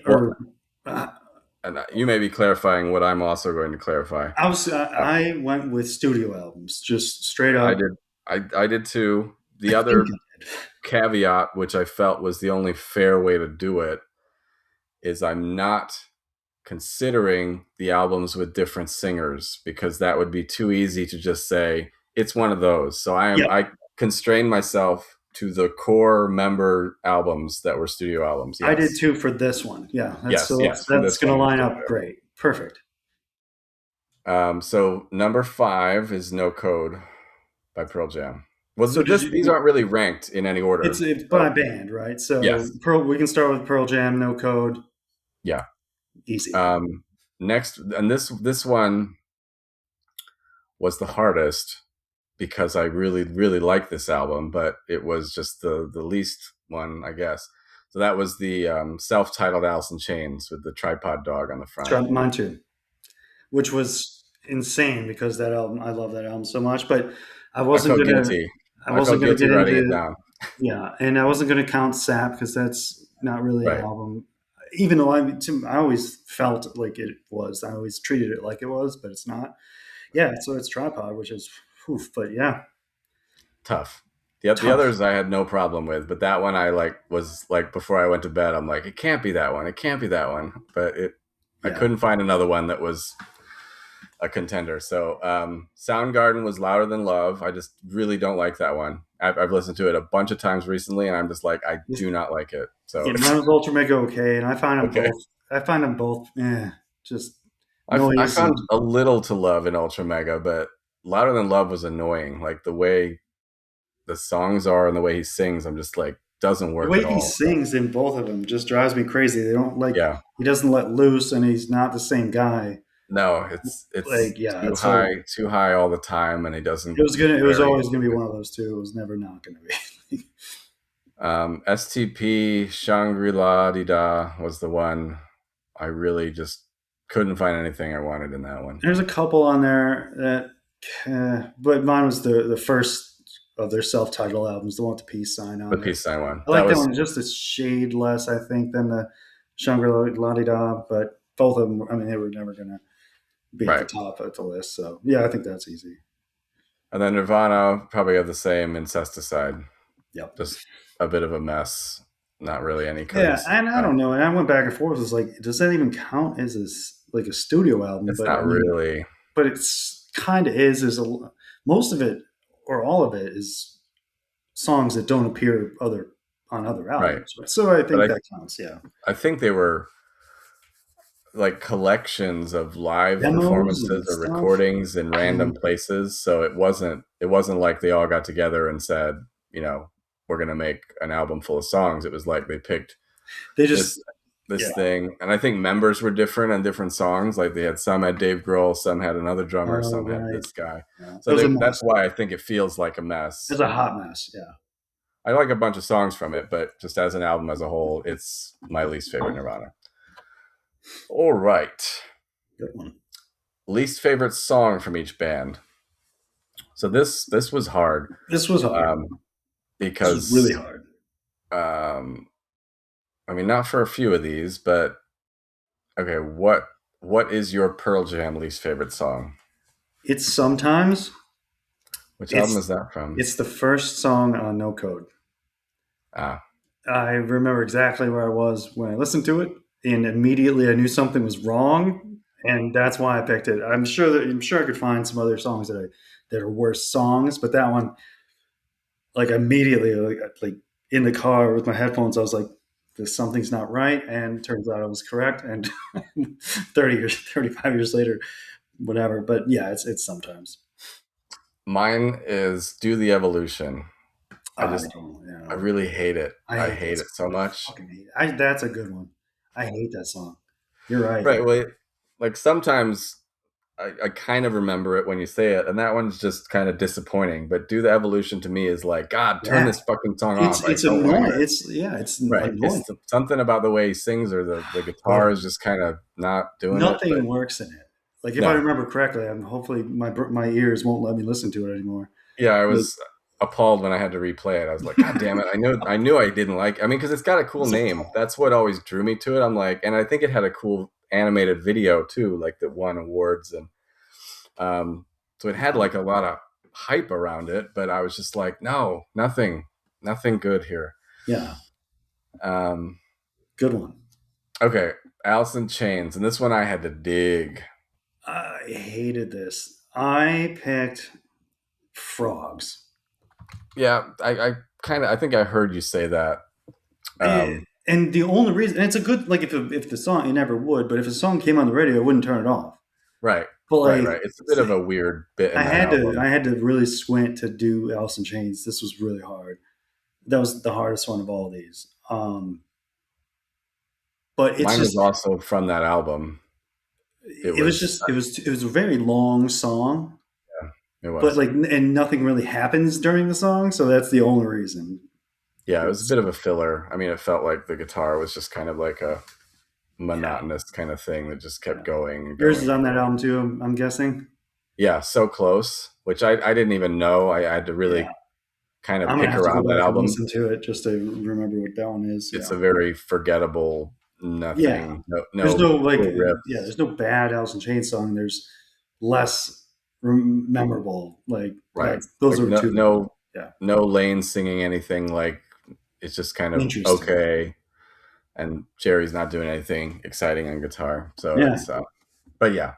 And you may be clarifying what I'm also going to clarify. I went with studio albums, just straight up. I did too, I the think other caveat, which I felt was the only fair way to do it, is I'm not considering the albums with different singers because that would be too easy to just say it's one of those. So yep, I constrained myself to the core member albums that were studio albums. I did Yes. too for this one. Yeah, that's Yes, so yes, for that's this going to one in line up particular. great. Perfect. So number 5 is No Code by Pearl Jam. Well, So did these you? aren't really ranked in any order. It's by So band, right? yes, So Pearl. We can start with Pearl Jam, No Code, yeah. easy. Next, and this one was the hardest because I really really like this album, but it was just the least one, I guess. So that was the self-titled Alice in Chains with the tripod dog on the front. Try mine too, which was insane because that album. I love that album so much, but I I wasn't felt gonna. guilty. I I wasn't felt gonna guilty get writing it into. down. Yeah, and I wasn't gonna count Sap because that's not really an Right. album. Even though I always felt like it was. I always treated it like it was, but it's not. Yeah, so it's Tripod, which is, oof, but yeah, Tough. The tough. others I had no problem with, but that one I like was like before I went to bed. I'm like, it can't be that one. It can't be that one. But I Yeah, couldn't find another one that was a contender. So Soundgarden was Louder Than Love. I just really don't like that one. I've listened to it a bunch of times recently, and I'm just like, I Just- do not like it. So yeah. Mine was Ultra Mega okay, and I find them okay, both. I find them both, just I noise found and a little to love in Ultra Mega, but Louder Than Love was annoying. Like the way the songs are and the way he sings, I'm just like doesn't the work way at he all. So, sings in both of them just drives me crazy. They don't like yeah. he doesn't let loose, and he's not the same guy. No, it's Like, yeah, so too high all the time, and he doesn't. it was It's gonna. It was very always gonna be one of those two. It was never not gonna be. STP Shangri La Di Da was the one I really just couldn't find anything I wanted in that one. There's a couple on there that, but mine was the first of their self-titled albums, the one with the peace sign The on it. peace sign one I that like that was one just a shade less, I think, than the Shangri La Di Da, but both of them, I mean, they were never going to be at the right, top of the list. So, yeah, I think that's easy. and then Nirvana probably have the same Incesticide, Yep. just a bit of a mess. Not really any Yeah, courtesy. and I don't know. And I went back and forth. It's like, does that even count as like a studio album? It's But I not mean, really but it's kind of is. There's most of it or all of it is songs that don't appear on other right, albums. Right? So I but think that counts. Yeah, I think they were like collections of live demos performances and or stuff. recordings in random places. So it wasn't like they all got together and said, you know, we're gonna make an album full of songs. It was like they picked They this just this yeah. thing, and I think members were different on different songs. Like they had some had Dave Grohl, some had another drummer, Oh some had right. this guy. Yeah. It So was a that's mess. why I think it feels like a It's mess. a hot mess. Yeah. I like a bunch of songs from it, but just as an album as a whole, it's my least favorite Nirvana. All right. Good one. Least favorite song from each band. So this was hard This was hard. um, This was really because hard. um, I mean not for a few of these, but okay, what is your Pearl Jam least favorite song? It's sometimes Which album is it's that from? it's the first song on No Code. Ah, I remember exactly where I was when I listened to it, and immediately I knew something was wrong, and that's why I picked it. I'm sure I could find some other songs that are worse songs, but that one, like immediately, like in the car with my headphones, I was like, "This something's not right," and turns out I was correct. And 35 years later, whatever. But yeah, it's sometimes. mine is Do the Evolution. I I just don't, I really hate it. I I hate that hate it song. so I much. fucking hate it. That's a good one. I hate that song. You're right. Right. Well, like sometimes I kind of remember it when you say it, and that one's just kind of disappointing. But Do the Evolution to me is like, God, turn Yeah, this fucking song off. I it's don't want to annoying. hear it. It's Right. annoying. Something about the way he sings or the But guitar is just kind of not doing it. But nothing works in it. Like if I no, remember correctly, hopefully my ears won't let me listen to it anymore. yeah, I Like, was appalled when I had to replay it. I was like, God damn it! I knew I didn't like. I mean, because it's got a cool it's name. That's what always drew me to it. I'm like, and I think it had a cool animated video too, like that won awards and so it had like a lot of hype around it, but I was just like, no, nothing good here. Yeah, Um, good one. okay, Alice in Chains, and this one I had to dig. I hated this. I picked Frogs. Yeah, I kind of I think I heard you say that. Um, And the only reason, and it's a good, like, if the song, it never would, but if a song came on the radio, I wouldn't turn it off. right, But right, like, right. It's a bit of a weird bit in I that had to, album. I had to really squint to do Alice in Chains. This was really hard. That was the hardest one of all these. But it's Mine was just, also from that album. It it was was, just, it was a very long song, it but was. like, and nothing really happens during the song, so that's the only reason. Yeah, it was a It's, bit of a filler. I mean, it felt like the guitar was just kind of like a yeah, monotonous kind of thing that just kept yeah. going and Yours is going on and that going. album too, I'm guessing. Yeah, so close, which I didn't even know. I had to Yeah, really kind of I'm gonna pick have to go around that back and album. listen to it just to remember what that one is. It's Yeah, a very forgettable, yeah. nothing, no, There's no no like, cool yeah. riffs. There's no bad Alice in Chains song. There's less memorable. Like Right. that's those Like are no, two. no, Yeah, no Lane singing anything. Like it's just kind of interesting. okay. And Jerry's not doing anything exciting on guitar. So Yeah. it's, but yeah.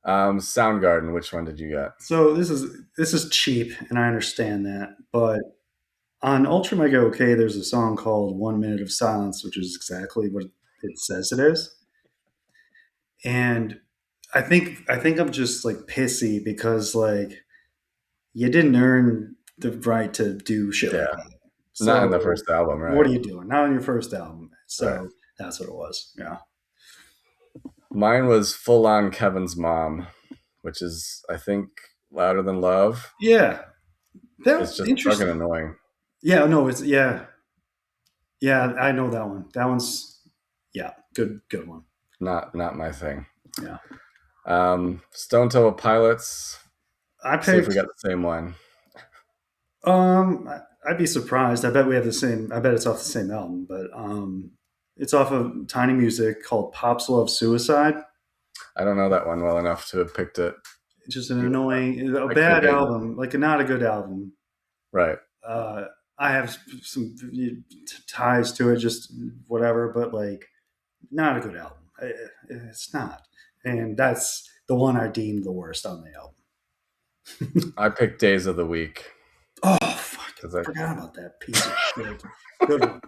Soundgarden, which one did you get? So this is cheap, and I understand that. But on Ultra Mega OK, there's a song called "One Minute of Silence," which is exactly what it says it is. And I think I'm just like pissy because like you didn't earn the right to do shit like Yeah. that. Not in the So first album, what right? are you doing? Not on your first album. Right. So that's what it was. Yeah. Mine was full on Kevin's Mom, which is, I think, Louder Than Love. Yeah. It's That just fucking interesting. annoying. Yeah, no, it's yeah. Yeah, I know that one. That one's yeah, good one. Not my thing. Yeah. Stone Temple Pilots. I See if we picked got the same one. I'd be surprised. I bet we have the same I bet it's off the same album, but it's off of Tiny Music called Pops Love Suicide. I don't know that one well enough to have picked it. It's just an annoying, a I could bad dig it. album, like not a good album. Right. Uh, I have some ties to it, just whatever, but like not a good album. It's not, and that's the one I deemed the worst on the album. I picked Days of the Week Oh fuck! because I Forgot about that piece of shit. Good one.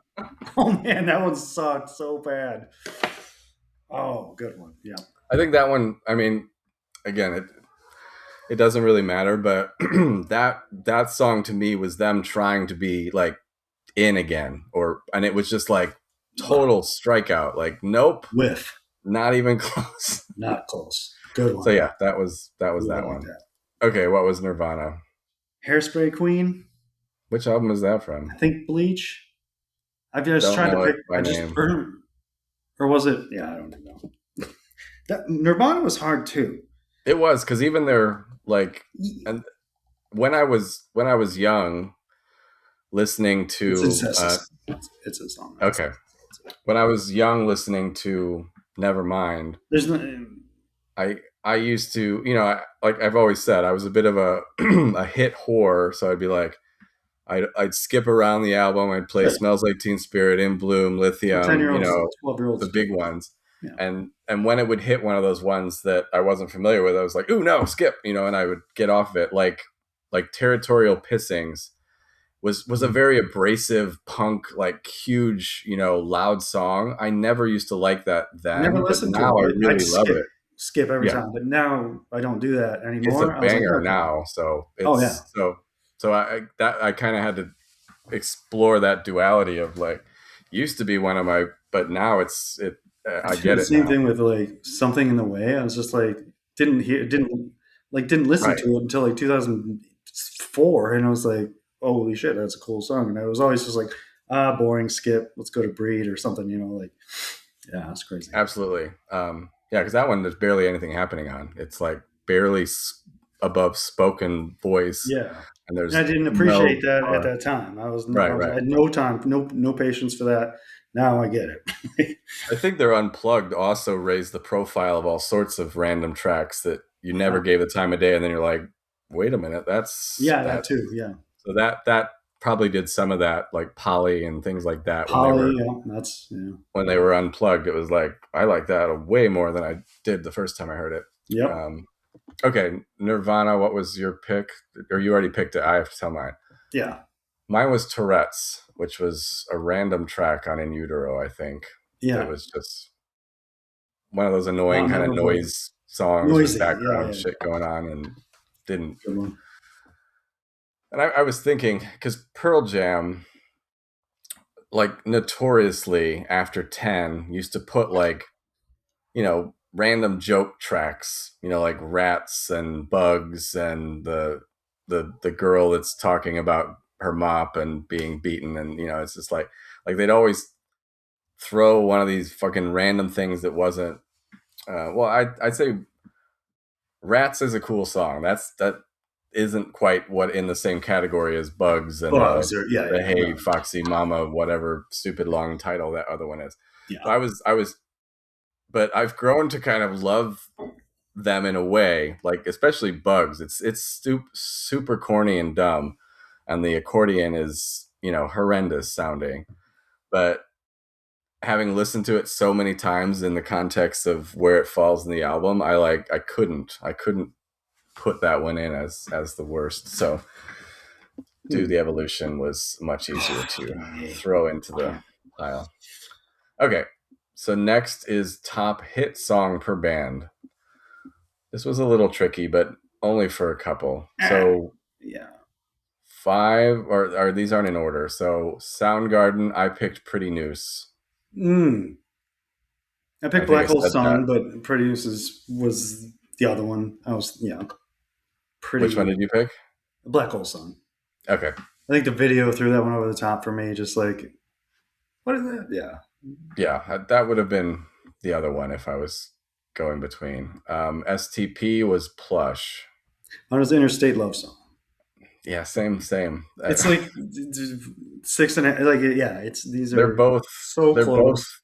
Oh man, that one sucked so bad. Oh, good one. Yeah. I think that one. I mean, again, it doesn't really matter, but that song to me was them trying to be like in again, and it was just like Wow. total strikeout. Like, nope, Whiff. not even close. Not close. Good So one. yeah, that was Ooh, I that like one. that. Okay, what was Nirvana? Hairspray Queen. Which album is that I from? think Bleach. I've just Don't tried to know it pick. by I just name. or was it? Yeah, I don't know. That Nirvana was hard too. It was because even they're like, and when I was young, listening It's to it's a song. okay, when I was young listening to Nevermind, There's no. I used to, like I've always said, I was a bit of a a hit whore, so I'd be like, I'd skip around the album, I'd play Sure. "Smells Like Teen Spirit," "In Bloom," What "Lithium," 10-year-olds, 12-year-olds the do? big ones, Yeah. and when it would hit one of those ones that I wasn't familiar with, I was like, "Ooh, no, skip," and I would get off of it, like "Territorial Pissings." Was a Mhm. very abrasive punk, like huge, loud song. I never used to like that I never then, but listened to now it, I but I'd really love it. skip every Yeah, time. But now I don't do that it's a anymore. I was like, banger okay. now. So Oh yeah. I kind of had to explore that duality of like used to be one of my, but now I I do get the it same now. thing with like something in the way. I was just like didn't listen Right. to it until like 2004, and I was like, holy shit, that's a cool song. And I was always just like, boring, skip. Let's go to Breed or something. Like yeah, that's crazy. Absolutely. Yeah, because that one there's barely anything happening on. It's like barely above spoken voice, Yeah. and And I there's didn't no appreciate that at guitar. that time. Right, I right. had no time, no patience for that. Now I get it. I think their Unplugged also raised the profile of all sorts of random tracks that you never Yeah. gave the time of day, and then you're like, Wait a minute, that's Yeah, that that. too. Yeah, So that probably did some of that, like Polly and things like that Polly. Yeah, that's yeah. when they were unplugged. It was like I like that way more than I did the first time I heard it. Yep. Um, okay, Nirvana. What was your pick? Or you already picked it? I have to tell mine. Yeah. Mine was Tourette's, which was a random track on In Utero. I think that Yeah. was just one of those annoying Not kind of memorable. noise songs with Noisy. Yeah, background yeah. shit going on, and didn't. Good one. And I was thinking because Pearl Jam, like notoriously after 10, used to put like random joke tracks, like rats and bugs and the girl that's talking about her mop and being beaten, and it's just like they'd always throw one of these fucking random things that wasn't well, I'd say Rats is a cool song. That isn't quite what in the same category as Bugs and Bugs or yeah, the yeah. Hey No. Foxy Mama, whatever stupid long title that other one is. So Yeah. I was but I've grown to kind of love them in a way, like especially Bugs. It's super corny and dumb, and the accordion is horrendous sounding. But having listened to it so many times in the context of where it falls in the album, I couldn't put that one in as the worst. So Do Hmm. the Evolution was much easier to Fucking A. throw into the Yeah. pile. Okay, so next is top hit song per band. This was a little tricky, but only for a couple. Ah, So yeah. five, or these aren't in order. So Soundgarden, I picked Pretty Noose. Mm. I I picked think I Black Hole said that. Sun, but Produces was the other one. I was Which one pretty did you pick? Black Hole Sun. Okay. I think the video threw that one over the top for me. Just like what is that? Yeah. Yeah, that would have been the other one if I was going between. STP was Plush. Mine was Interstate Love Song. Yeah, same. It's like six and a, like yeah. It's these they're are both so they're both close.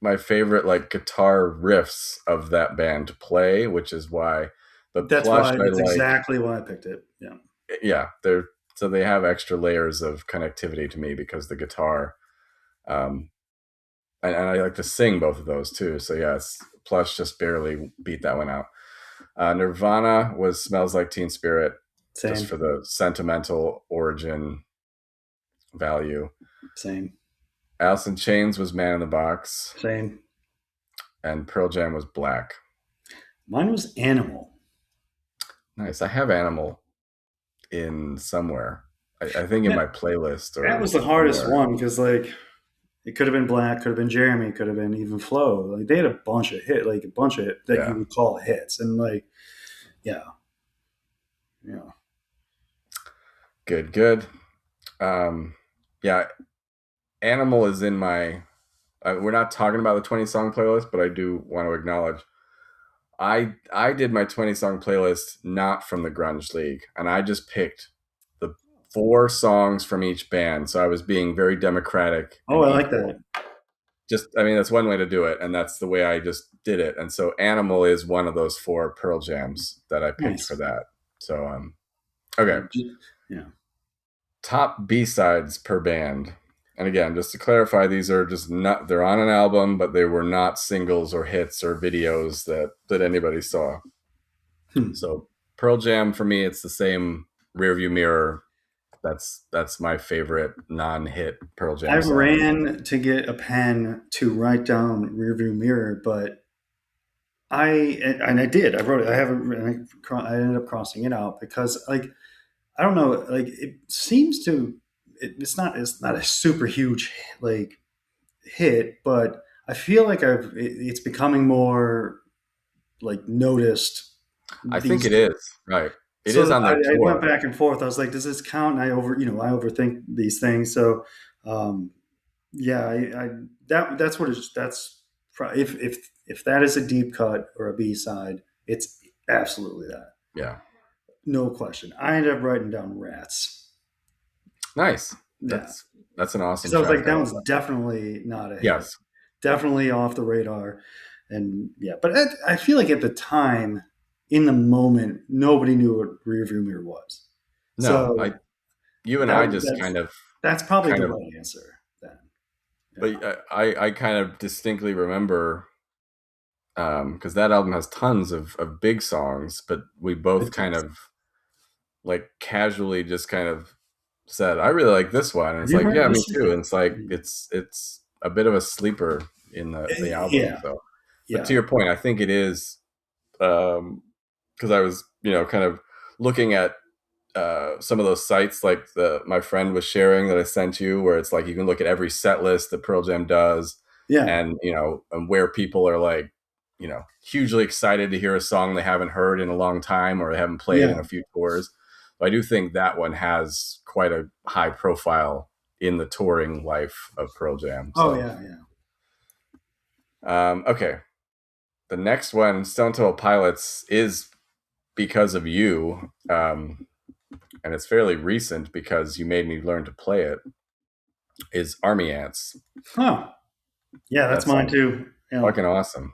my favorite like guitar riffs of that band to play, which is why the That's Plush why. I That's like. exactly why I picked it. Yeah. Yeah, they have extra layers of connectivity to me because the guitar, um, and I like to sing both of those too. So yeah, Plush just barely beat that one out. Nirvana was Smells Like Teen Spirit, just Same. for the sentimental origin value. Same. Alice in Chains was Man in the Box, Same. and Pearl Jam was Black. Mine was Animal. Nice. I have Animal in somewhere. I think in That, my playlist that or was the hardest somewhere. one because like it could have been Black, could have been Jeremy, could have been even Flo. Like they had a bunch of like a bunch of that you Yeah. would call hits, and like yeah, yeah. Good. Um, yeah, Animal is in my. We're not talking about the 20 song playlist, but I do want to acknowledge I did my 20 song playlist not from the Grunge League, and I just picked the four songs from each band. So I was being very democratic Oh, and I like equal. that. Just, I mean, that's one way to do it, and that's the way I just did it. And so Animal is one of those four Pearl Jams that I picked for Nice. that. So okay, Yeah. top B sides per band. And again, just to clarify, these are just not, they're on an album, but they were not singles or hits or videos that anybody saw. Hmm. So Pearl Jam for me, it's the same Rearview Mirror. That's my favorite non-hit Pearl I Jam song. ran to get a pen to write down rearview mirror, but I did. I wrote it. I haven't. I ended up crossing it out because like I don't know. Like it seems to. It's not. It's not a super huge like hit, but I feel like it's becoming more like noticed I think these. it is, right. It is So on their I went tour. back and forth. I was like, does this count? And I overthink these things. So, um, yeah, that's what it's, that's, if that is a deep cut or a B side, it's absolutely that. Yeah. No question. I ended up writing down Rats. Nice. Yeah. That's an awesome Because I was track. like, I that love one's that. definitely not a hit. Yes. Definitely off the radar. And yeah, but I feel like at the time, in the moment, nobody knew what rearview mirror was. No, So you and I that just that's probably the kind of, right answer then. Yeah. but I kind of distinctly remember because that album has tons of big songs, but we both It kind does. of like casually just kind of said, I really like this one. And Have it's you like, heard yeah, me this? too. And it's like, it's a bit of a sleeper in the album. Yeah, So, but to yeah, your point, I think it is, because I was, kind of looking at some of those sites like my friend was sharing that I sent you, where it's like you can look at every set list that Pearl Jam does, yeah, and and where people are like, hugely excited to hear a song they haven't heard in a long time or they haven't played in yeah. a few tours. But I do think that one has quite a high profile in the touring life of Pearl Jam. Oh So, yeah, yeah. okay, the next one, Stone Temple Pilots, is because of you. And it's fairly recent because you made me learn to play it, is Army Ants. Huh. Yeah, that's That mine song's too. Yeah, fucking awesome.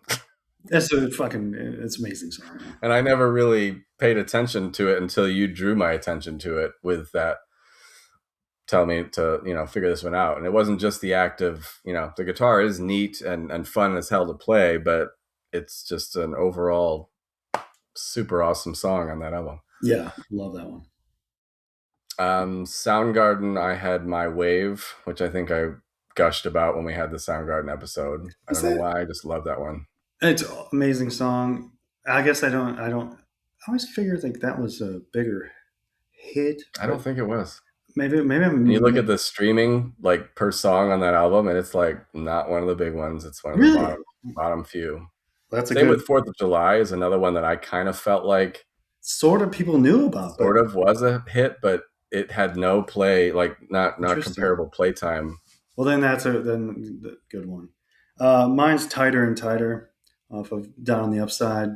it's an amazing song. Yeah. And I never really paid attention to it until you drew my attention to it with that, tell me to, figure this one out. And it wasn't just the act of, the guitar is neat and fun as hell to play, but it's just an overall super awesome song on that album. Yeah, love that one. Soundgarden, I had My Wave, which I think I gushed about when we had the Soundgarden episode. I Is don't know that? why, I just love that one. It's an amazing song. I guess I don't. I don't. I always figured like that was a bigger hit, I but don't think it was. maybe And you look I'm at the streaming like per song on that album, and it's like not one of the big ones. It's one of the really. bottom few. That's a Same good with 4th of July is another one that I kind of felt like sort of people knew about, but sort of was a hit, but it had no play, like not interesting. comparable playtime. Well, then that's a then the good one. Mine's tighter and tighter off of Down on the Upside.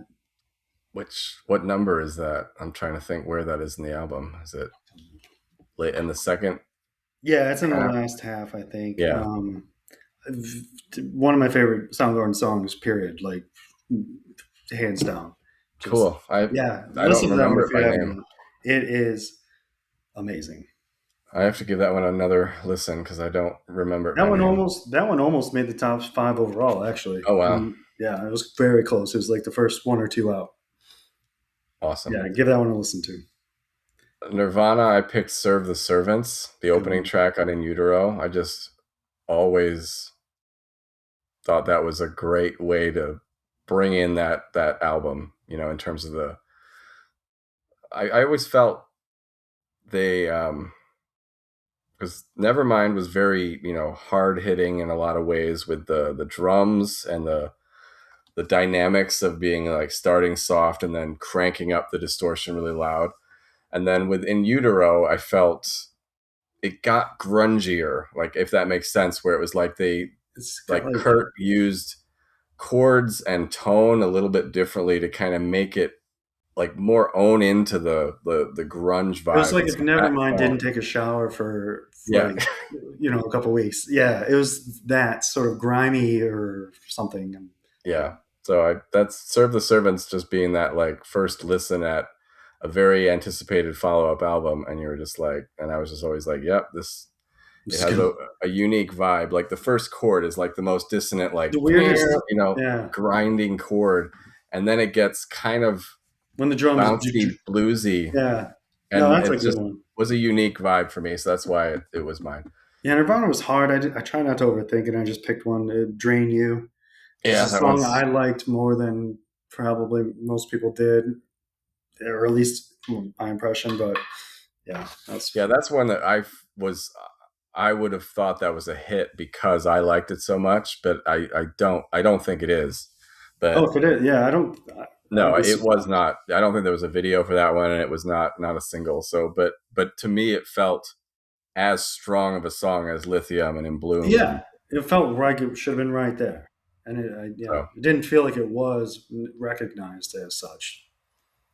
What number is that? I'm trying to think where that is in the album. Is it late in the second Yeah, it's in the half? last half, I think. Yeah, One of my favorite Soundgarden songs, period. Like hands down. Just cool. I yeah, I don't listen to that one remember if it you by haven't name. yet. It is amazing. I have to give that one another listen because I don't remember it by name. That one almost made the top five overall. Actually, Oh wow, yeah, it was very close. It was like the first one or two out. awesome. Yeah, give that one a listen to. Nirvana, I picked Serve the Servants, the Good opening one. track on In Utero. I just always thought that was a great way to bring in that album, in terms of I always felt they because Nevermind was very, hard hitting in a lot of ways with the drums and the dynamics of being like starting soft and then cranking up the distortion really loud. And then with In Utero, I felt it got grungier, like if that makes sense, where it was like they It's got like like Kurt used chords and tone a little bit differently to kind of make it like more own into the grunge it was vibes. like And if so that Nevermind didn't felt, take a shower for yeah, like a couple weeks. Yeah, it was that sort of grimy or something. And yeah. yeah, So that's Serve the Servants just being that like first listen at a very anticipated follow up album, and you were just like, and I was just always like, yep, this it just has gonna, a unique vibe. Like the first chord is like the most dissonant, like the weirdest. Yeah, grinding chord, and then it gets kind of when the drums. bouncy, bluesy, Yeah, no, and that's a it good just one. was a unique vibe for me. So that's why it was mine. Yeah, Nirvana was hard. I try not to overthink it. I just picked one. Drain You. It's Yeah, a that song one's I liked more than probably most people did, or at least my impression. But yeah, that's yeah, that's one that was. I would have thought that was a hit because I liked it so much, but I don't think it is. oh, But if it is, yeah, no, I'd be it was surprised. not. I don't think there was a video for that one, and it was not a single. So, but to me, it felt as strong of a song as Lithium and In Bloom, Yeah, and it felt like it should have been right there, and so it didn't feel like it was recognized as such.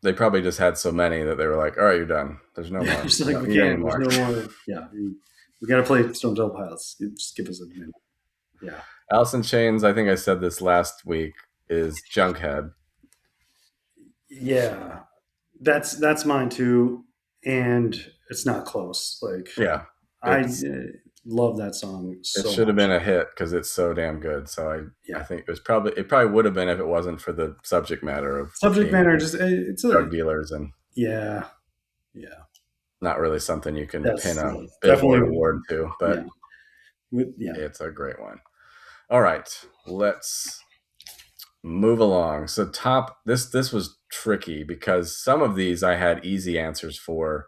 they probably just had so many that they were like, "All right, you're done. There's no Yeah, more. just We like don't we need any can't. There's more." no more. Yeah, we got to play Stone Temple Pilots. Just give us a minute. Yeah, Alice in Chains, I think I said this last week, is Junkhead. Yeah, that's mine too, and it's not close. Like Yeah, I it's love that song it so should have much. been a hit because it's so damn good. So I Yeah, think it probably would have been if it wasn't for the subject matter of subject being matter just it's a drug dealers and yeah, yeah. not really something you can pin That's a Billboard definitely award to, yeah. but Yeah. it's a great one. All right, let's move along. So this was tricky because some of these I had easy answers for,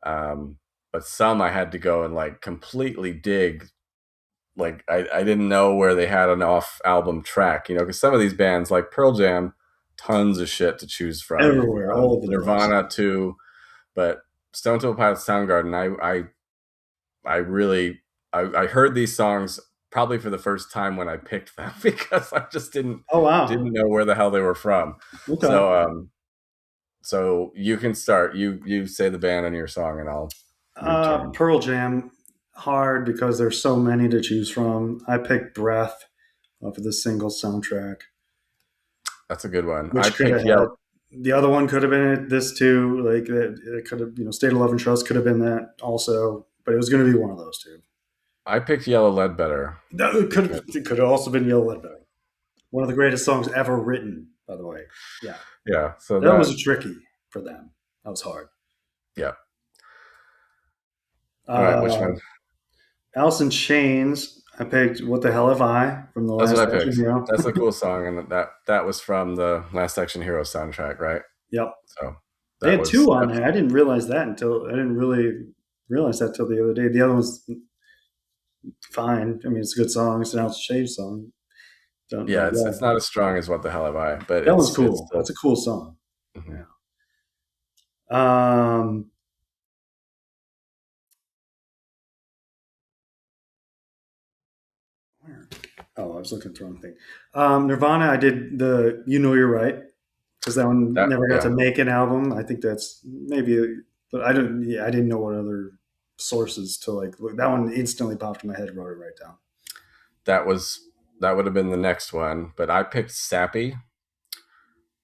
um, but some I had to go and like completely dig. Like I didn't know where they had an off album track, because some of these bands like Pearl Jam, tons of shit to choose from. Everywhere, all over the place. Nirvana too, but Stone Temple Pilots, Soundgarden. I really I heard these songs probably for the first time when I picked them because I just didn't Oh wow. didn't know where the hell they were from. Okay. So you can start. You say the band and your song, and I'll return. Pearl Jam, hard because there's so many to choose from. I picked Breath off of the single soundtrack, That's a good one. I which could have picked had Yellow. the other one could have been it, this too. Like it could have, State of Love and Trust could have been that also, but it was going to be one of those two. I picked Yellow Ledbetter. No, it could have also been Yellow Ledbetter, one of the greatest songs ever written, by the way. Yeah, Yeah. So that that. was tricky for them. That was hard. Yeah. All right. Which Uh, one? Alice in Chains. I picked "What the Hell Have I" from the That's Last what I Action picked. Hero. That's a cool song, and that was from the Last Action Hero soundtrack, right? Yep. So They that had was two on that's there. I didn't realize that until I didn't really realize that till the other day. The other one's fine. I mean, it's a good song. It's an Alice Shade song. yeah. Don't It's wrong. not as strong as What the Hell Have I, but That one's it's cool. still. That's a cool song. Mhm. Yeah. Um. Where? Oh, I was looking at the wrong thing. Nirvana. I did the "You Know You're Right" because that one That never got to yeah. make an album. I think that's maybe, but I don't. Yeah, I didn't know what other sources to like. Look. That one instantly popped in my head. Wrote it right down. That was that would have been the next one, but I picked Sappy.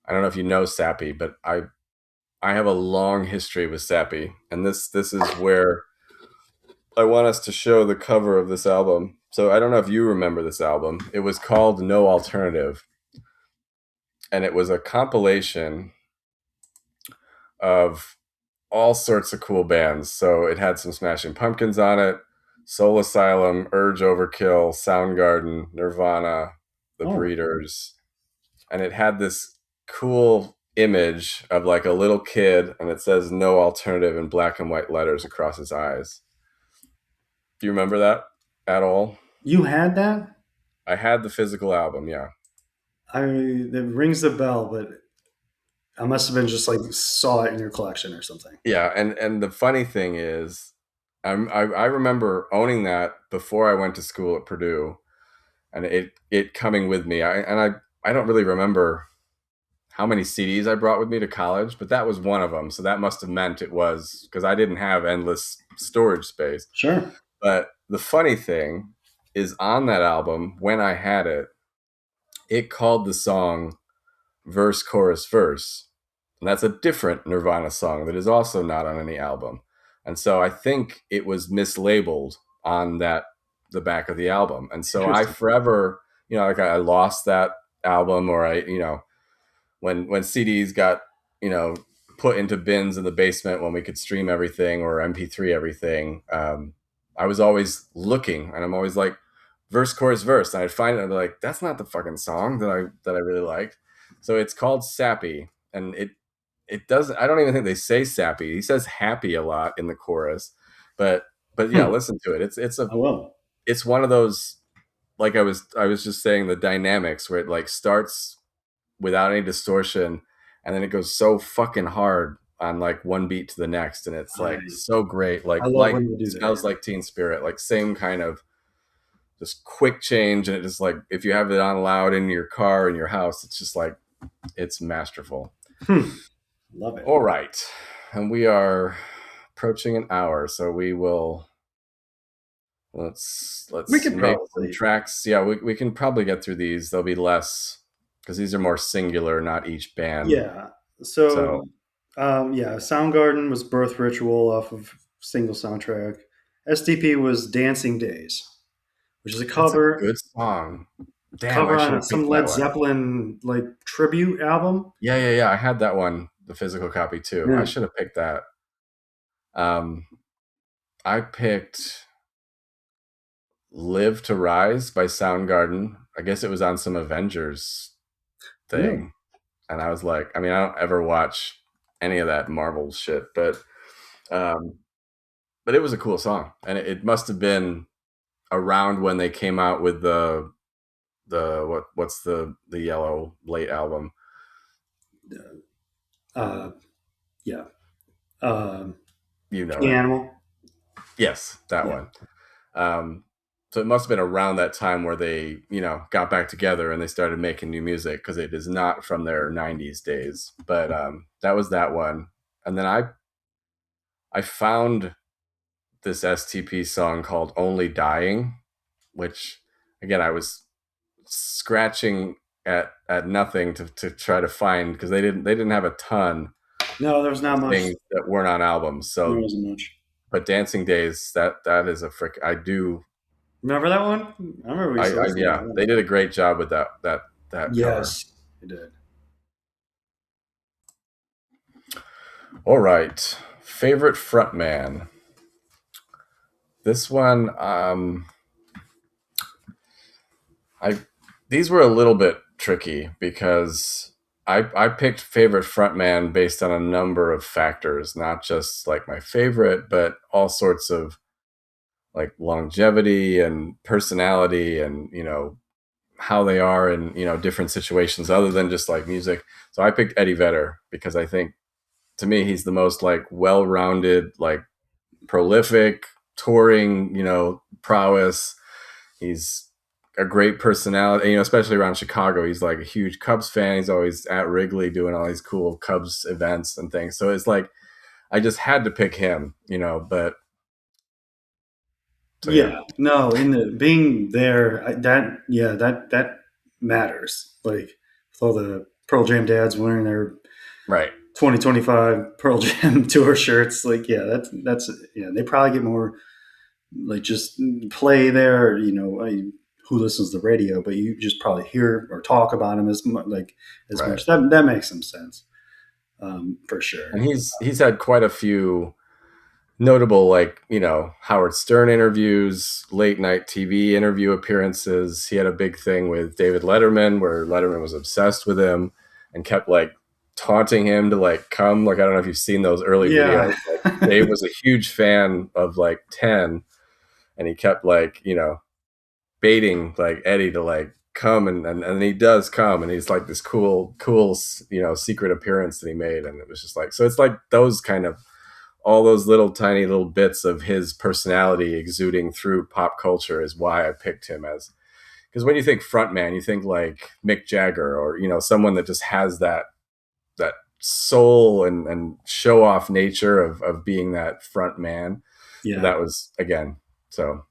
I don't know if you know Sappy, but I have a long history with Sappy, and this is where I want us to show the cover of this album. So I don't know if you remember this album. It was called No Alternative, and it was a compilation of all sorts of cool bands. So it had some Smashing Pumpkins on it, Soul Asylum, Urge Overkill, Soundgarden, Nirvana, The Oh, Breeders, and it had this cool image of like a little kid, and it says "No Alternative" in black and white letters across his eyes. Do you remember that at all? you had that? I had the physical album, yeah. It rings a bell, but I must have been just like saw it in your collection or something. Yeah, and the funny thing is, I remember owning that before I went to school at Purdue, and it coming with me. I don't really remember how many CDs I brought with me to college, but that was one of them. So that must have meant it was because I didn't have endless storage space. Sure. But the funny thing is, on that album, when I had it, it called the song "Verse Chorus Verse." And that's a different Nirvana song that is also not on any album. And so I think it was mislabeled on the back of the album. And so I Interesting. forever, like I lost that album, or when CDs got, you know, put into bins in the basement when we could stream everything or MP3 everything, I was always looking, and I'm always like, verse, chorus, verse, and I'd find it and I'd be like, that's not the fucking song that I really liked. So it's called Sappy, and it doesn't. I don't even think they say sappy. He says happy a lot in the chorus, but yeah, Hmm. listen to it. I will. It's one of those, like I was just saying, the dynamics where it like starts without any distortion, and then it goes so fucking hard on like one beat to the next, and it's I like so great, I like love like when you do that. Smells Like Teen Spirit, like same kind of just quick change, and it just like if you have it on loud in your car in your house, it's just like it's masterful. Hmm. Love it. All right, and we are approaching an hour, so we will We let's could make some probably. tracks. Yeah, we can probably get through these. There'll be less because these are more singular, not each band. Yeah. So, So yeah, Soundgarden was Birth Ritual off of single soundtrack. STP was Dancing Days, which is a that's a cover good song. Damn, I cover should on have picked some that Led one. Zeppelin like tribute album. Yeah, yeah, yeah. I had that one, the physical copy too. I Yeah. should have picked that. Um, I picked "Live to Rise" by Soundgarden. I guess it was on some Avengers Really? thing, and I was like, I mean, I don't ever watch any of that Marvel shit, um, but it was a cool song, and it must have been around when they came out with what's the Yellow late album. Uh, yeah. Um, You know King it. Animal. Yes, that Yeah. one. Um, so it must have been around that time where they, got back together and they started making new music because it is not from their '90s days. But that was that one. And then I found this STP song called "Only Dying," which again I was scratching at nothing to try to find because they didn't have a ton No, there was of not much. things that weren't on albums. There So, wasn't much. but Dancing Days, that is a frick. Remember that one? I remember we used to listen to Yeah, they that. did a great job with that cover. Yes, it did. All right, favorite frontman. This one, I these were a little bit tricky because I picked favorite frontman based on a number of factors, not just like my favorite, but all sorts of like longevity and personality and how they are in different situations other than just like music. So I picked Eddie Vedder because I think to me he's the most like well-rounded, like prolific touring prowess. He's a great personality, especially around Chicago. He's like a huge Cubs fan. He's always at Wrigley doing all these cool Cubs events and things. So it's like I just had to pick him, but so yeah. Yeah, no, in the being there, that yeah, that matters. Like with all the Pearl Jam dads wearing their Right. 2025 Pearl Jam tour shirts, like yeah, that's yeah, they probably get more like just play there. Who listens to the radio, but you just probably hear or talk about them as Right. much. That makes some sense, for sure. And he's had quite a few notable, like Howard Stern interviews, late night TV interview appearances. He had a big thing with David Letterman where Letterman was obsessed with him and kept like taunting him to like come. Like I don't know if you've seen those early Yeah, videos. Like Dave was a huge fan of like 10, and he kept like baiting like Eddie to like come, and he does come, and he's like this cool secret appearance that he made, and it was just like, so it's like those kind of all those little tiny little bits of his personality exuding through pop culture is why I picked him as, because when you think frontman, you think like Mick Jagger or someone that just has that soul and show off nature of being that front man. But yeah. that was again, so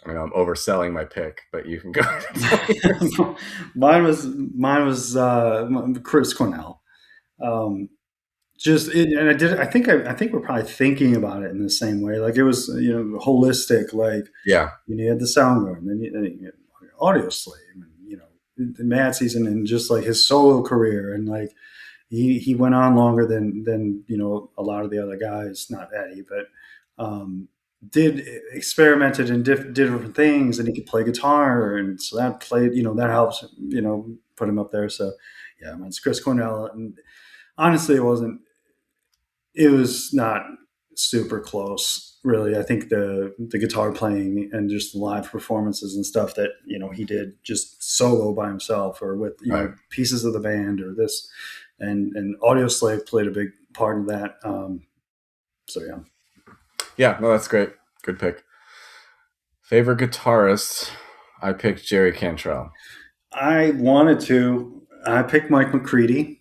I'm overselling my pick, but you can go ahead and tell me yours. mine was Chris Cornell. Um, and I think we're probably thinking about it in the same way. Like it was holistic. Like Yeah, you had the Soundgarden, then you had Audio Slave, and the Mad Season, and just like his solo career, and like he went on longer than a lot of the other guys. Not Eddie, but did experimented in different things, and he could play guitar, and so that played that helps put him up there. So yeah, it's Chris Cornell, and honestly, it was not super close, really. I think the guitar playing and just the live performances and stuff that he did just solo by himself or with right. pieces of the band or this, and Audio Slave played a big part of that. So yeah, Yeah, no, that's great. Good pick. Favorite guitarist, I picked Jerry Cantrell. I wanted to. I picked Mike McCready.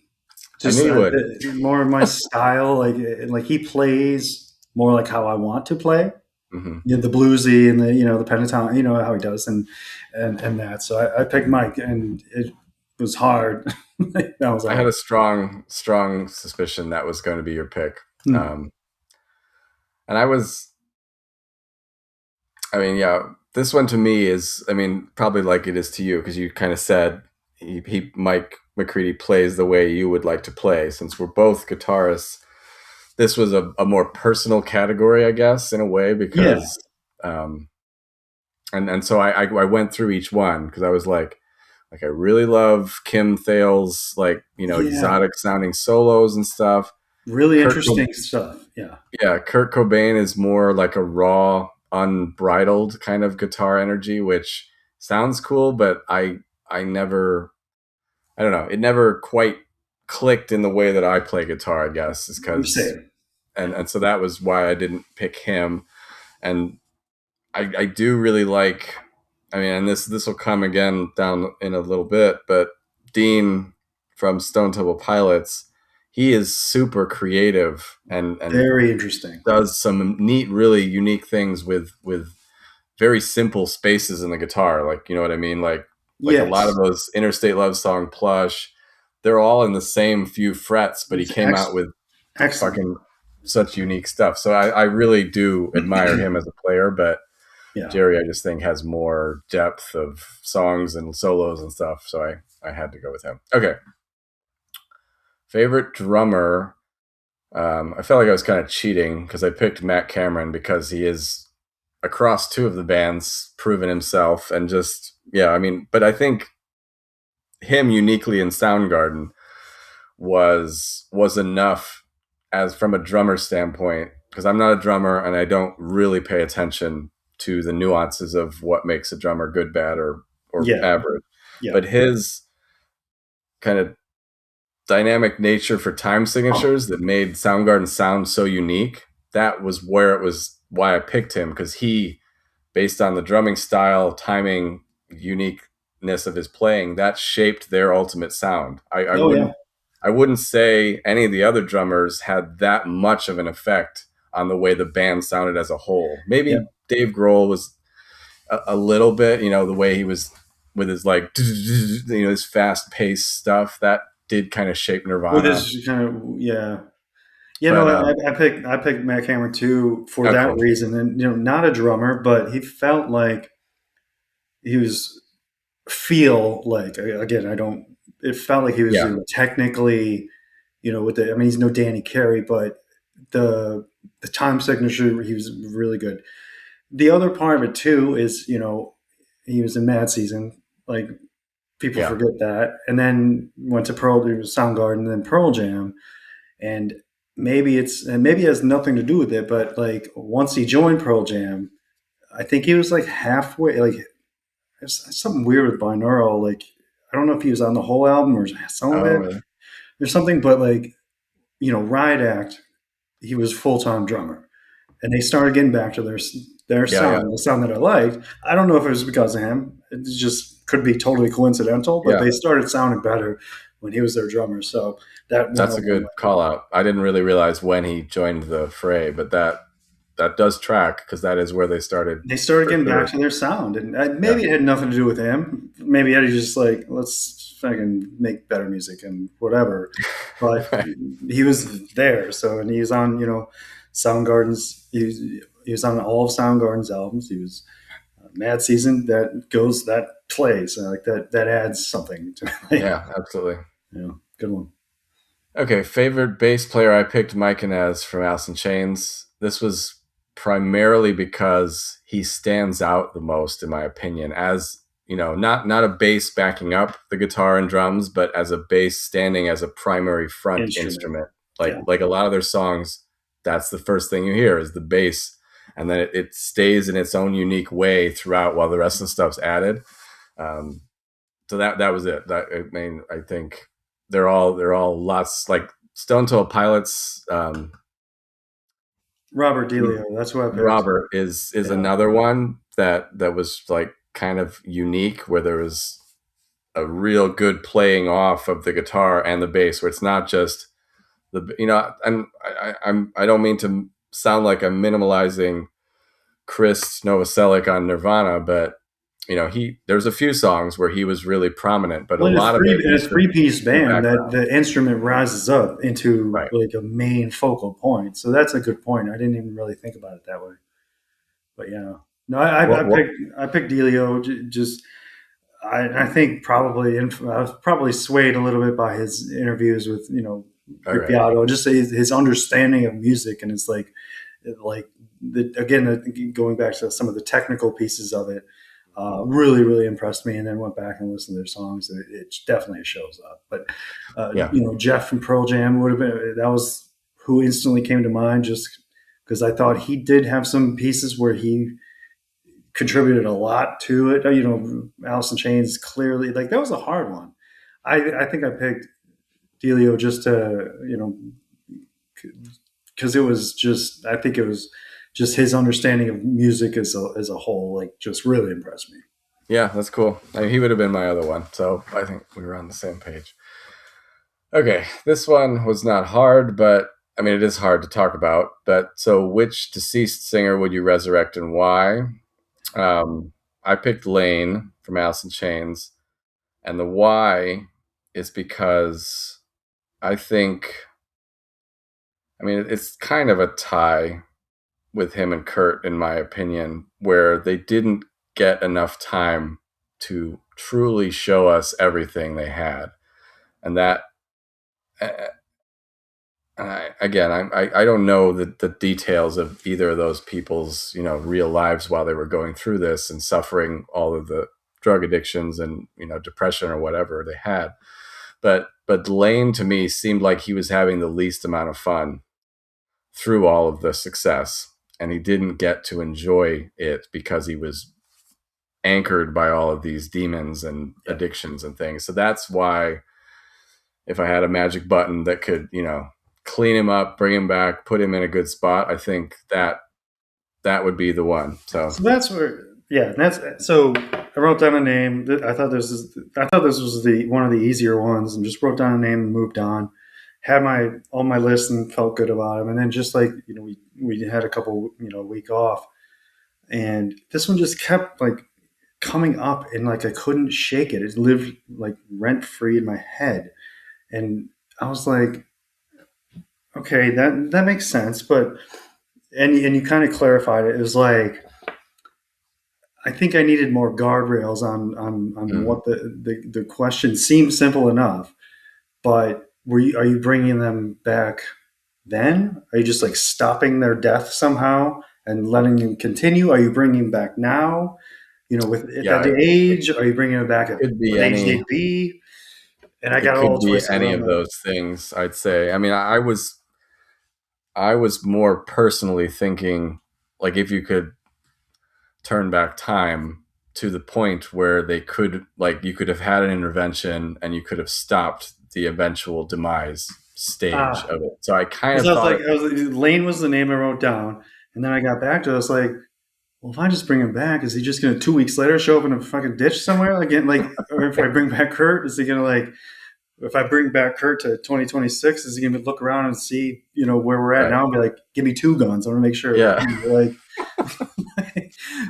I knew Just you would. more of my style. Like he plays more like how I want to play. Hmm. The bluesy and the the pentatonic, how he does, and that. So I picked Mike, and was hard. That was I had hard. a strong suspicion that was going to be your pick. Hmm. Um, and I mean, yeah, this one to me is, I mean, probably like it is to you because you kind of said Mike McCready plays the way you would like to play. Since we're both guitarists, this was a more personal category, I guess, in a way, Yeah, because, um, and so I went through each one because I was like I really love Kim Thale's like yeah, exotic sounding solos and stuff. really Kurt interesting stuff. Yeah, Yeah, Kurt Cobain is more like a raw, unbridled kind of guitar energy, which sounds cool, but I never I don't know, it never quite clicked in the way that I play guitar, I guess, is because same. and so that was why I didn't pick him. And I do really like, I mean, and this will come again down in a little bit, but Dean from Stone Temple Pilots, he is super creative and Very interesting. does some neat, really unique things with very simple spaces in the guitar. Like, you know what I mean? Like a lot of Yes, those Interstate Love Song, Plush, they're all in the same few frets, but he it's came out with excellent. fucking such unique stuff. So I really do admire him as a player, but Yeah, Jerry, I just think has more depth of songs and solos and stuff. So I had to go with him. Okay. Favorite drummer. I felt like I was kind of cheating because I picked Matt Cameron because he is across two of the bands proven himself and just yeah. I mean, but I think him uniquely in Soundgarden was enough as from a drummer standpoint because I'm not a drummer and I don't really pay attention to the nuances of what makes a drummer good, bad, or yeah, average. yeah. But his kind of dynamic nature for time signatures that made Soundgarden sound so unique, that was where it was why I picked him because he, based on the drumming style, timing, uniqueness of his playing, that shaped their ultimate sound. Oh yeah, I wouldn't say any of the other drummers had that much of an effect on the way the band sounded as a whole. yeah. Maybe Dave Grohl was a little bit, the way he was with his like, his fast paced stuff that did kind of shape With Nirvana. this kind of yeah. You know, But I picked Matt Cameron too for oh, that cool. reason, and not a drummer, but he felt like he was feel like again, I don't. It felt like he was Yeah, technically, with the. I mean, he's no Danny Carey, but the the time signature, he was really good. The other part of it too is, he was in Mad Season, like people yeah, forget that, and then went to Pearl, Soundgarden, then Pearl Jam, and maybe it has nothing to do with it, but like once he joined Pearl Jam, I think he was like halfway, like there's something weird with binaural, like I don't know if he was on the whole album or some of oh, it really? or something, but like Riot Act, he was full time drummer, and they started getting back to their Yeah, yeah, sound, the sound that I liked. I don't know if it was because of him; it just could be totally coincidental, but yeah. they started sounding better when he was their drummer, so that went a That's a long good way. call out. I didn't really realize when he joined the fray, but that does track because that is where they started They started for getting back sure. to their sound, and Yeah, maybe it had nothing to do with him. Maybe Eddie just like, let's fucking make better music and whatever. But right. he was there, so and he was on Soundgarden's. He was on all of Soundgarden's albums. He was Mad Season that plays like that adds something to like Yeah, absolutely. good one. Okay, favorite bass player I picked Mike Inez from Alice in Chains. This was primarily because he stands out the most, in my opinion, as not a bass backing up the guitar and drums, but as a bass standing as a primary front Instrument, instrument. yeah, Like a lot of their songs, that's the first thing you hear is the bass, and then it stays in its own unique way throughout, while the rest of the stuff's added. Um, so that was it. That I mean, I think they're all lots like Stone Temple Pilots. Robert Delio. That's who I picked. Robert is Yeah, another one that was like kind of unique, where there was a real good playing off of the guitar and the bass, where it's not just I don't mean to sound like I'm minimalizing Chris Novoselic on Nirvana, but there's a few songs where he was really prominent, but a Well, lot of it in a he's just three-piece in the band, that background. the instrument rises up into Right. like a main focal point. So that's a good point. I didn't even really think about it that way. But yeah, no, What? I picked Delio. Just I think probably I was probably swayed a little bit by his interviews with All right. Ricciardo, just his understanding of music, and it's like again going back to some of the technical pieces of it. Really, really impressed me, and then went back and listened to their songs. And it definitely shows up. But Yeah. Jeff from Pearl Jam would have been that was who instantly came to mind, just because I thought he did have some pieces where he contributed a lot to it. Alice in Chains clearly like that was a hard one. I think I picked Delio just to because it was just I think it was just his understanding of music as a whole like just really impressed me. Yeah, that's cool. I mean, he would have been my other one, so I think we were on the same page. Okay, this one was not hard, but I mean, it is hard to talk about. But so, which deceased singer would you resurrect and why? Um, I picked Lane from Alice in Chains, and the why is because I think, I mean, it's kind of a tie with him and Kurt, in my opinion, where they didn't get enough time to truly show us everything they had, and that. I don't know the details of either of those people's real lives while they were going through this and suffering all of the drug addictions and depression or whatever they had. But Lane to me seemed like he was having the least amount of fun through all of the success, and he didn't get to enjoy it because he was anchored by all of these demons and Yeah. addictions and things. So that's why, if I had a magic button that could, clean him up, bring him back, put him in a good spot, I think that would be the one. So So that's where, yeah, that's so. I wrote down a name. I thought this was the one of the easier ones, and just wrote down a name and moved on. Had my on my list and felt good about him, and then just like we had a couple week off, and this one just kept like coming up, and like I couldn't shake it. It lived like rent free in my head, and I was like, okay, that makes sense, but and you kind of clarified it. It was like I think I needed more guardrails on mm, what the question seemed simple enough, but are you bringing them back then? Are you just like stopping their death somehow and letting them continue? Are you bringing them back now? With at yeah, that age, are you bringing them back at could be what age any they'd be? And I it got could all be twisted any around of that. those things, I'd say. I mean, I was more personally thinking, like, if you could turn back time to the point where they could, like, you could have had an intervention and you could have stopped the eventual demise stage Ah, of it. So I kind because of thought Lane was the name I wrote down, and then I got back to it. I was like, well, if I just bring him back, is he just going to 2 weeks later show up in a fucking ditch somewhere again? Like, or if I bring back Kurt, is he going to like? If I bring back Kurt to 2026, is he going to look around and see where we're at right. now and be like, give me two guns? I want to make sure. Yeah. Like,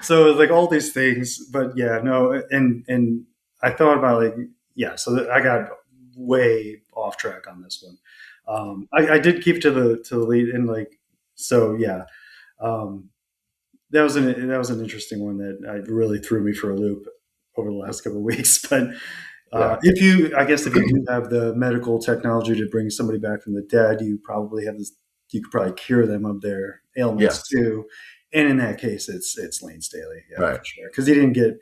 so it was like all these things, but yeah, no, and I thought about like yeah, so I got way off track on this one. I did keep to the lead and like so yeah. Um, that was an interesting one that really threw me for a loop over the last couple of weeks. But Yeah. I guess if you do have the medical technology to bring somebody back from the dead, you probably have this. You could probably cure them of their ailments Yes. too. And in that case, it's Lane Staley, yeah, Right. for sure. Because he didn't get.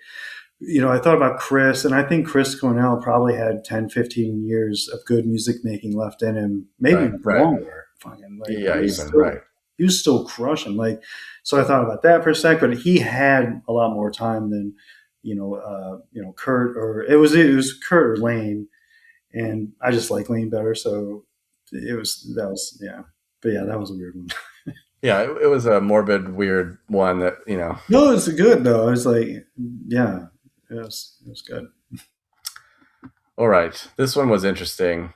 I thought about Chris, and I think Chris Cornell probably had 10, 15 years of good music making left in him, maybe Right. Right. longer. Fucking like Yeah. Even right. he was still crushing. Like, so I thought about that for a sec, but he had a lot more time than Kurt or it was Kurt or Lane, and I just like Lane better. So that was yeah, but yeah, that was a weird one. Yeah. It was a morbid, weird one that No, it's good though. It's like yeah, it was good. All right. This one was interesting,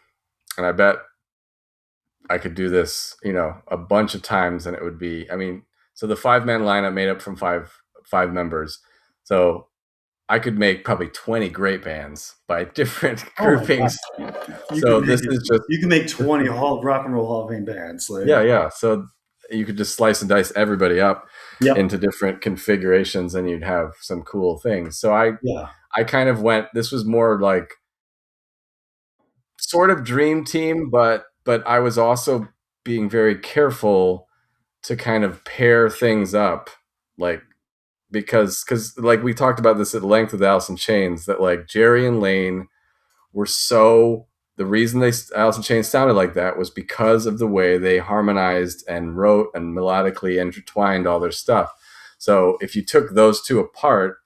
and I bet I could do this, a bunch of times, and it would be. I mean, so the 5-man lineup made up from five members. So I could make probably 20 great bands by different Oh my god, groupings. you could So make this it. is just You can make 20 rock and roll Hall of Fame bands. Like, yeah, yeah. So you could just slice and dice everybody up yep, into different configurations, and you'd have some cool things. So yeah, I kind of went. This was more like sort of dream team, but I was also being very careful to kind of pair things up, like because like we talked about this at length with Alice in Chains, that like Jerry and Lane were so the reason they Alice in Chains sounded like that was because of the way they harmonized and wrote and melodically intertwined all their stuff. So if you took those two apart,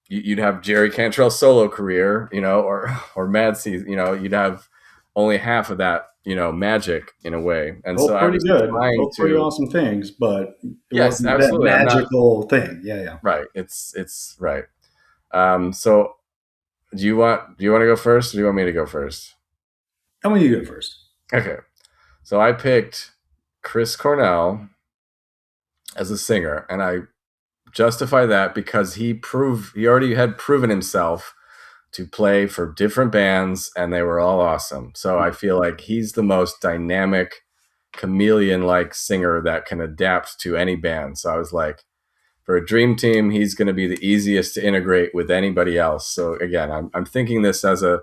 you'd have Jerry Cantrell's solo career, or Mad Season, you'd have only half of that, magic in a way. And so both I pretty was good, trying both pretty to, awesome things, but it yes, wasn't that absolutely. I'm not magical thing. Yeah, yeah. right. It's right. So do you want to go first, or do you want me to go first? How about you go first? Okay. So I picked Chris Cornell as a singer, and I justify that because he already had proven himself to play for different bands, and they were all awesome. So I feel like he's the most dynamic, chameleon-like singer that can adapt to any band. So I was like, for a dream team, he's going to be the easiest to integrate with anybody else. So again, I'm thinking this as a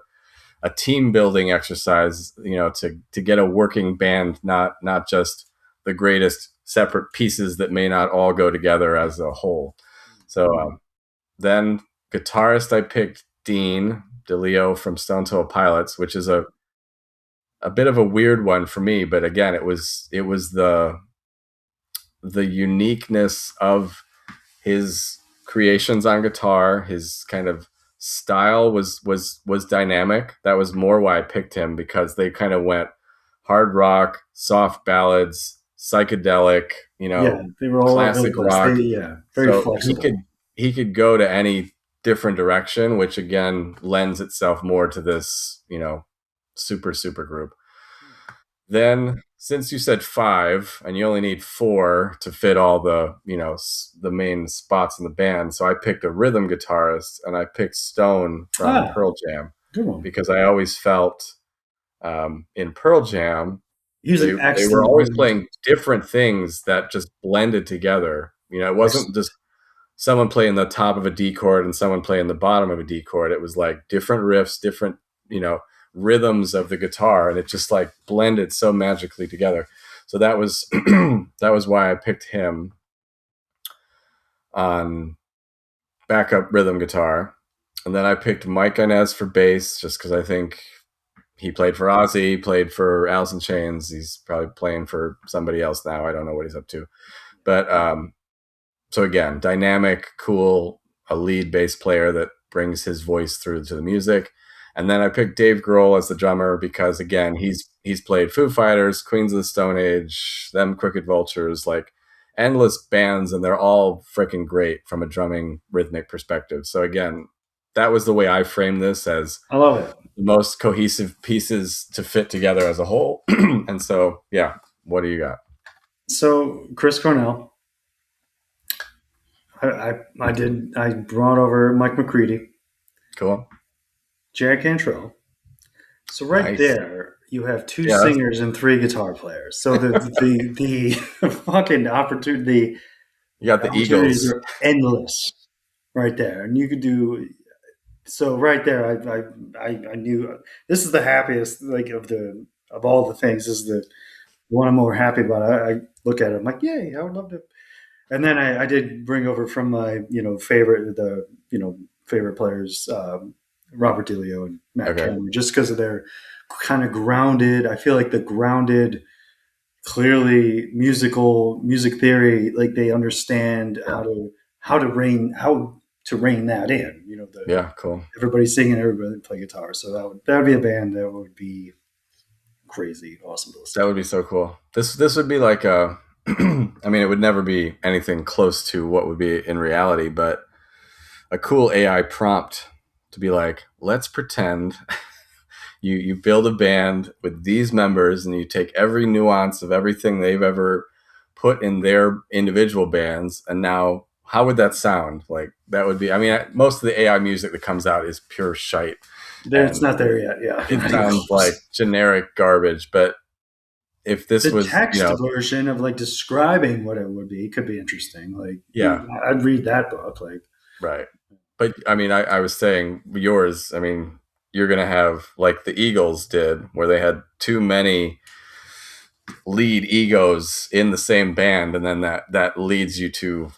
team building exercise, to get a working band, not just the greatest separate pieces that may not all go together as a whole. So then guitarist, I picked Dean DeLeo from Stone Temple Pilots, which is a bit of a weird one for me, but again, it was the uniqueness of his creations on guitar. His kind of style was dynamic. That was more why I picked him, because they kind of went hard rock, soft ballads, psychedelic, Yeah, they were all over the classic place. rock. Yeah, very So he could flexible. he could go to any different direction, which again lends itself more to this, super super group. Then, since you said five, and you only need four to fit all the, the main spots in the band, so I picked a rhythm guitarist, and I picked Stone from Ah, Pearl Jam, good one. because I always felt, in Pearl Jam He was an they were excellent always rhythm playing guitarist. different things that just blended together. It Ex- wasn't just someone playing the top of a D chord and someone playing the bottom of a D chord. It was like different riffs, different, rhythms of the guitar, and it just like blended so magically together. So that was that was why I picked him on backup rhythm guitar. And then I picked Mike Inez for bass, just because I think he played for Ozzy, played for Alice in Chains. He's probably playing for somebody else now. I don't know what he's up to. But so again, dynamic, cool, a lead bass player that brings his voice through to the music. And then I picked Dave Grohl as the drummer because again, he's played Foo Fighters, Queens of the Stone Age, them Crooked Vultures, like endless bands, and they're all freaking great from a drumming rhythmic perspective. So again, that was the way I framed this, as I love it. the most cohesive pieces to fit together as a whole. And so, yeah, what do you got? So Chris Cornell, I brought over Mike McCready, Cool. Jack Cantrell. So right Nice. there, you have two Yeah, that's singers and three guitar players. So the fucking you got the opportunities Eagles. are endless right there, and you could do. So right there, I knew this is the happiest like of all the things. This is the one I'm more happy about. I look at it, I'm like, yay! I would love to. And then I did bring over from my favorite players, Robert DeLeo and Matt Okay. Cameron, just because of their kind of grounded. I feel like the grounded, clearly music theory, like they understand Yeah. how to rein that in. The Yeah, cool. everybody singing, everybody play guitar. So that would be a band that would be crazy, awesome to listen That to. would be so cool. This would be like a I mean, it would never be anything close to what would be in reality, but a cool AI prompt to be like, let's pretend you build a band with these members, and you take every nuance of everything they've ever put in their individual bands, and now how would that sound? Like that would be. I mean, most of the AI music that comes out is pure shite, It's and not there yet. Yeah, it not even sounds like close. generic garbage. But if this The was, text version of like describing what it would be could be interesting. Like yeah, I'd read that book. Like right. But I mean, I was saying yours. I mean, you're gonna have like the Eagles did, where they had too many lead egos in the same band, and then that leads you to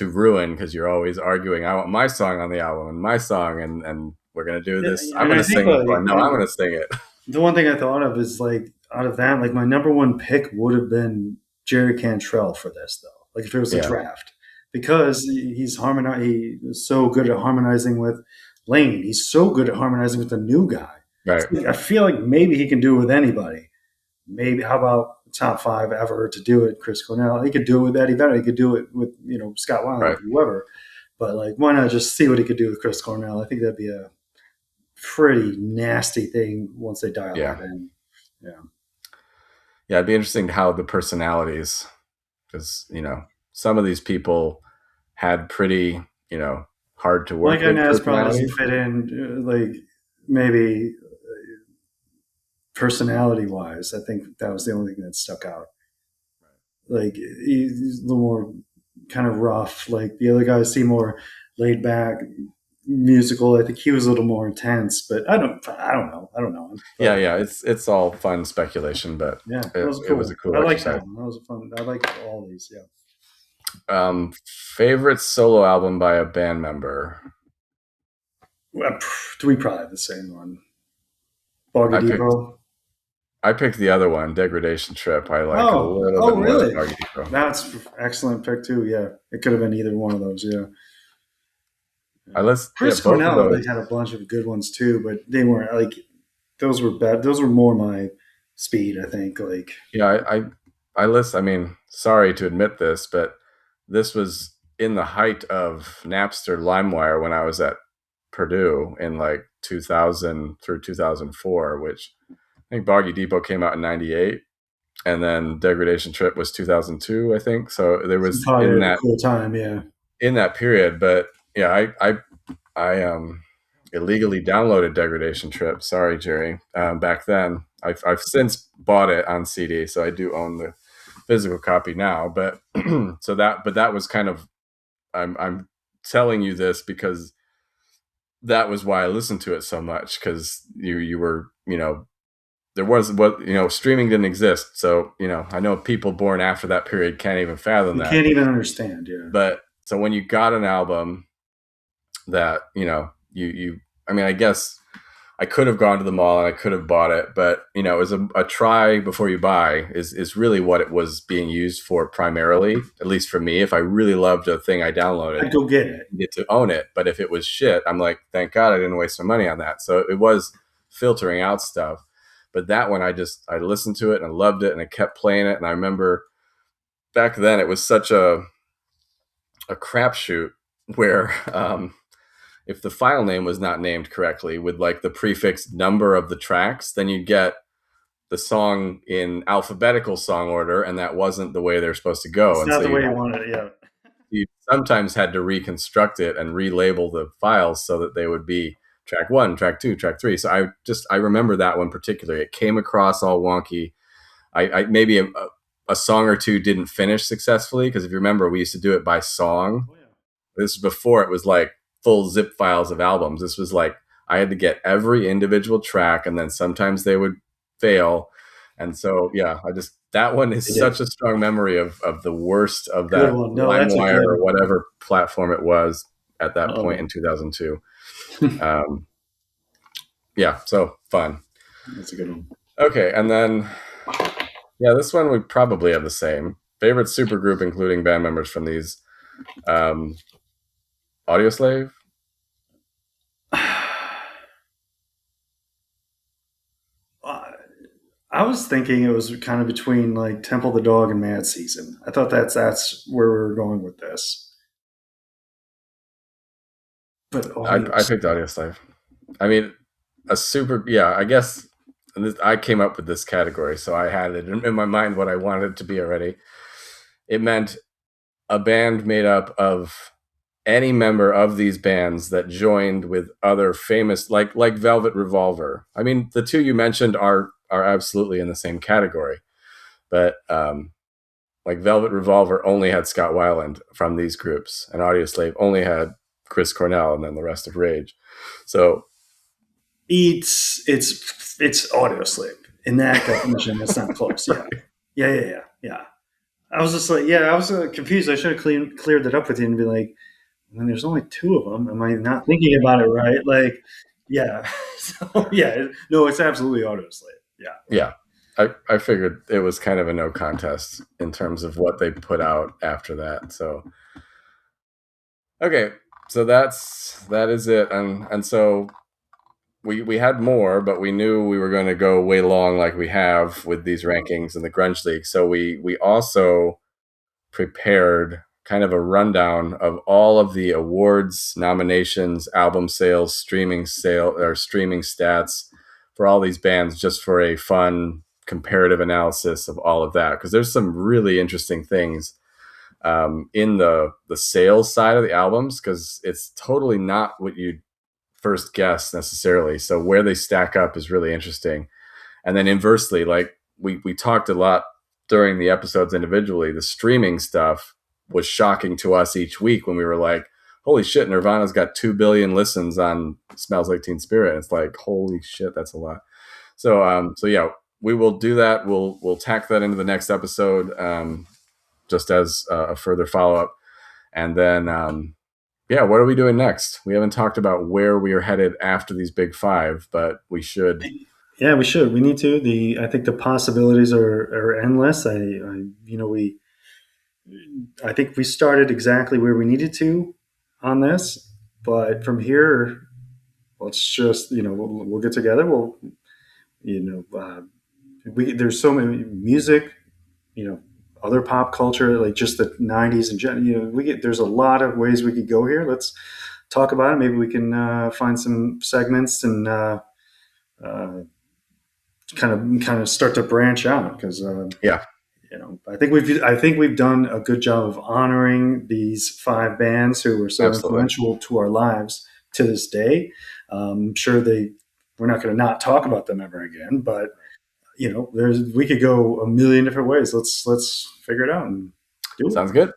ruin because you're always arguing. I want my song on the album and my song, and we're gonna do yeah, this. I'm and gonna I think sing this like one. No, I'm gonna sing it. the one thing I thought of is like out of that, like my number one pick would have been Jerry Cantrell for this though. Like if it was a Yeah, draft, because he's harmoni he is so good at harmonizing with Lane. He's so good at harmonizing with the new guy. right, So, like, I feel like maybe he can do it with anybody. Maybe how about top five ever to do it? Chris Cornell. He could do it with Eddie Vedder. He could do it with Scott Weiland, right. whoever. But like, why not just see what he could do with Chris Cornell? I think that'd be a pretty nasty thing once they dial Yeah, that in. Yeah. yeah. It'd be interesting how the personalities, because some of these people had pretty hard to Mike work with Inez probably doesn't personalities. fit in, like maybe personality wise. I think that was the only thing that stuck out. Like he's a little more kind of rough. Like the other guys seem more laid back, musical. I think he was a little more intense, but I don't know him. Yeah, But yeah. It's all fun speculation, but yeah, that it, was it was a cool. I cool like that exercise. one. That was a fun. I like all these. Yeah. Favorite solo album by a band member. We probably have the same one. Boggy I picked Depot. I picked the other one, Degradation Trip. I like a Oh, little bit oh, more than really? Boggy Depot. That's excellent pick too. Yeah, it could have been either one of those. Yeah. I list yeah, Chris both of Cornell, those. they had a bunch of good ones too, but they weren't like those were bad. Those were more my speed, I think. Like Yeah, I list. I mean, sorry to admit this, but this was in the height of Napster, LimeWire when I was at Purdue in like 2000 through 2004, which I think Boggy Depot came out in '98, and then Degradation Trip was 2002, I think. So there it's was probably a cool time. Yeah. in that period, but yeah, I illegally downloaded Degradation Trip. Sorry, Jerry. Back then, I've since bought it on CD, so I do own the physical copy now. But that was kind of I'm telling you this because that was why I listened to it so much because you were there was what streaming didn't exist, so I know people born after that period can't even fathom You that. can't even understand. Yeah. But so when you got an album that you I mean, I guess I could have gone to the mall and I could have bought it, but it was a try before you buy is really what it was being used for primarily, at least for me. If I really loved a thing I downloaded, I'd go get it. I get to own it. But if it was shit, I'm like, thank God I didn't waste my money on that. So it was filtering out stuff. But that one, I listened to it and I loved it and I kept playing it. And I remember back then it was such a crapshoot where if the file name was not named correctly with like the prefix number of the tracks, then you'd get the song in alphabetical song order, and that wasn't the way they're supposed to go. It's And not so the way you wanted it. Yeah. you sometimes had to reconstruct it and relabel the files so that they would be track one, track two, track three. So I remember that one particularly. It came across all wonky. I maybe a song or two didn't finish successfully because if you remember, we used to do it by song. Oh, yeah. This was before it was like full zip files of albums. This was like I had to get every individual track, and then sometimes they would fail. And so, yeah, that one is They did. such a strong memory of the worst of Good that one. No, that's a LimeWire good or one. whatever platform it was at that point Oh, in 2002. Um, yeah, so fun. that's a good one. Okay, and then yeah, this one we probably have the same favorite supergroup, including band members from these. Um, Audioslave. I was thinking it was kind of between like Temple the Dog and Mad Season. I thought that's where we were going with this. But audio, I picked Audioslave. I mean, a super. Yeah, I guess I came up with this category, so I had it in my mind what I wanted it to be already. It meant a band made up of any member of these bands that joined with other famous, like Velvet Revolver. I mean, the two you mentioned are absolutely in the same category, but like Velvet Revolver only had Scott Weiland from these groups, and Audioslave only had Chris Cornell, and then the rest of Rage. So It's audio slave in that definition. It's not close. Yeah, yeah. I was just like, yeah, I was confused. I should have cleared that up with you and be like, and there's only two of them. Am I not thinking about it right? Like, yeah. So yeah, no, it's absolutely auto slave. Yeah. yeah, I figured it was kind of a no contest in terms of what they put out after that. So okay, so that is it, and so we had more, but we knew we were going to go way long, like we have with these rankings in the Grunge League. So we also prepared kind of a rundown of all of the awards, nominations, album sales, streaming stats for all these bands, just for a fun comparative analysis of all of that. Because there's some really interesting things in the sales side of the albums, because it's totally not what you first guess necessarily. So where they stack up is really interesting. And then inversely, like we talked a lot during the episodes individually, the streaming stuff was shocking to us each week when we were like, holy shit, Nirvana's got 2 billion listens on Smells Like Teen Spirit. It's like, holy shit, that's a lot. So yeah, we will do that. We'll tack that into the next episode, just as a further follow up. And then, yeah, what are we doing next? We haven't talked about where we are headed after these big five, but we should. Yeah, we should. We need to. I think the possibilities are endless. I think we started exactly where we needed to on this, but from here, let's just we'll get together. We'll there's so many music, other pop culture, like just the '90s and there's a lot of ways we could go here. Let's talk about it. Maybe we can find some segments and kind of start to branch out because Yeah, I think we've done a good job of honoring these five bands who were so absolutely. influential to our lives to this day. I'm sure we're not going to not talk about them ever again, but we could go a million different ways. Let's figure it out and do it. Sounds good.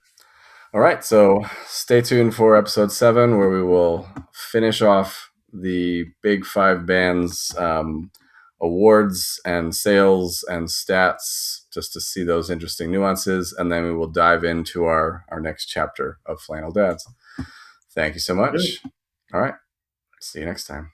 All right, so stay tuned for episode 7, where we will finish off the big five bands awards and sales and stats, just to see those interesting nuances, and then we will dive into our next chapter of Flannel Dads. Thank you so Good. much. All right, see you next time.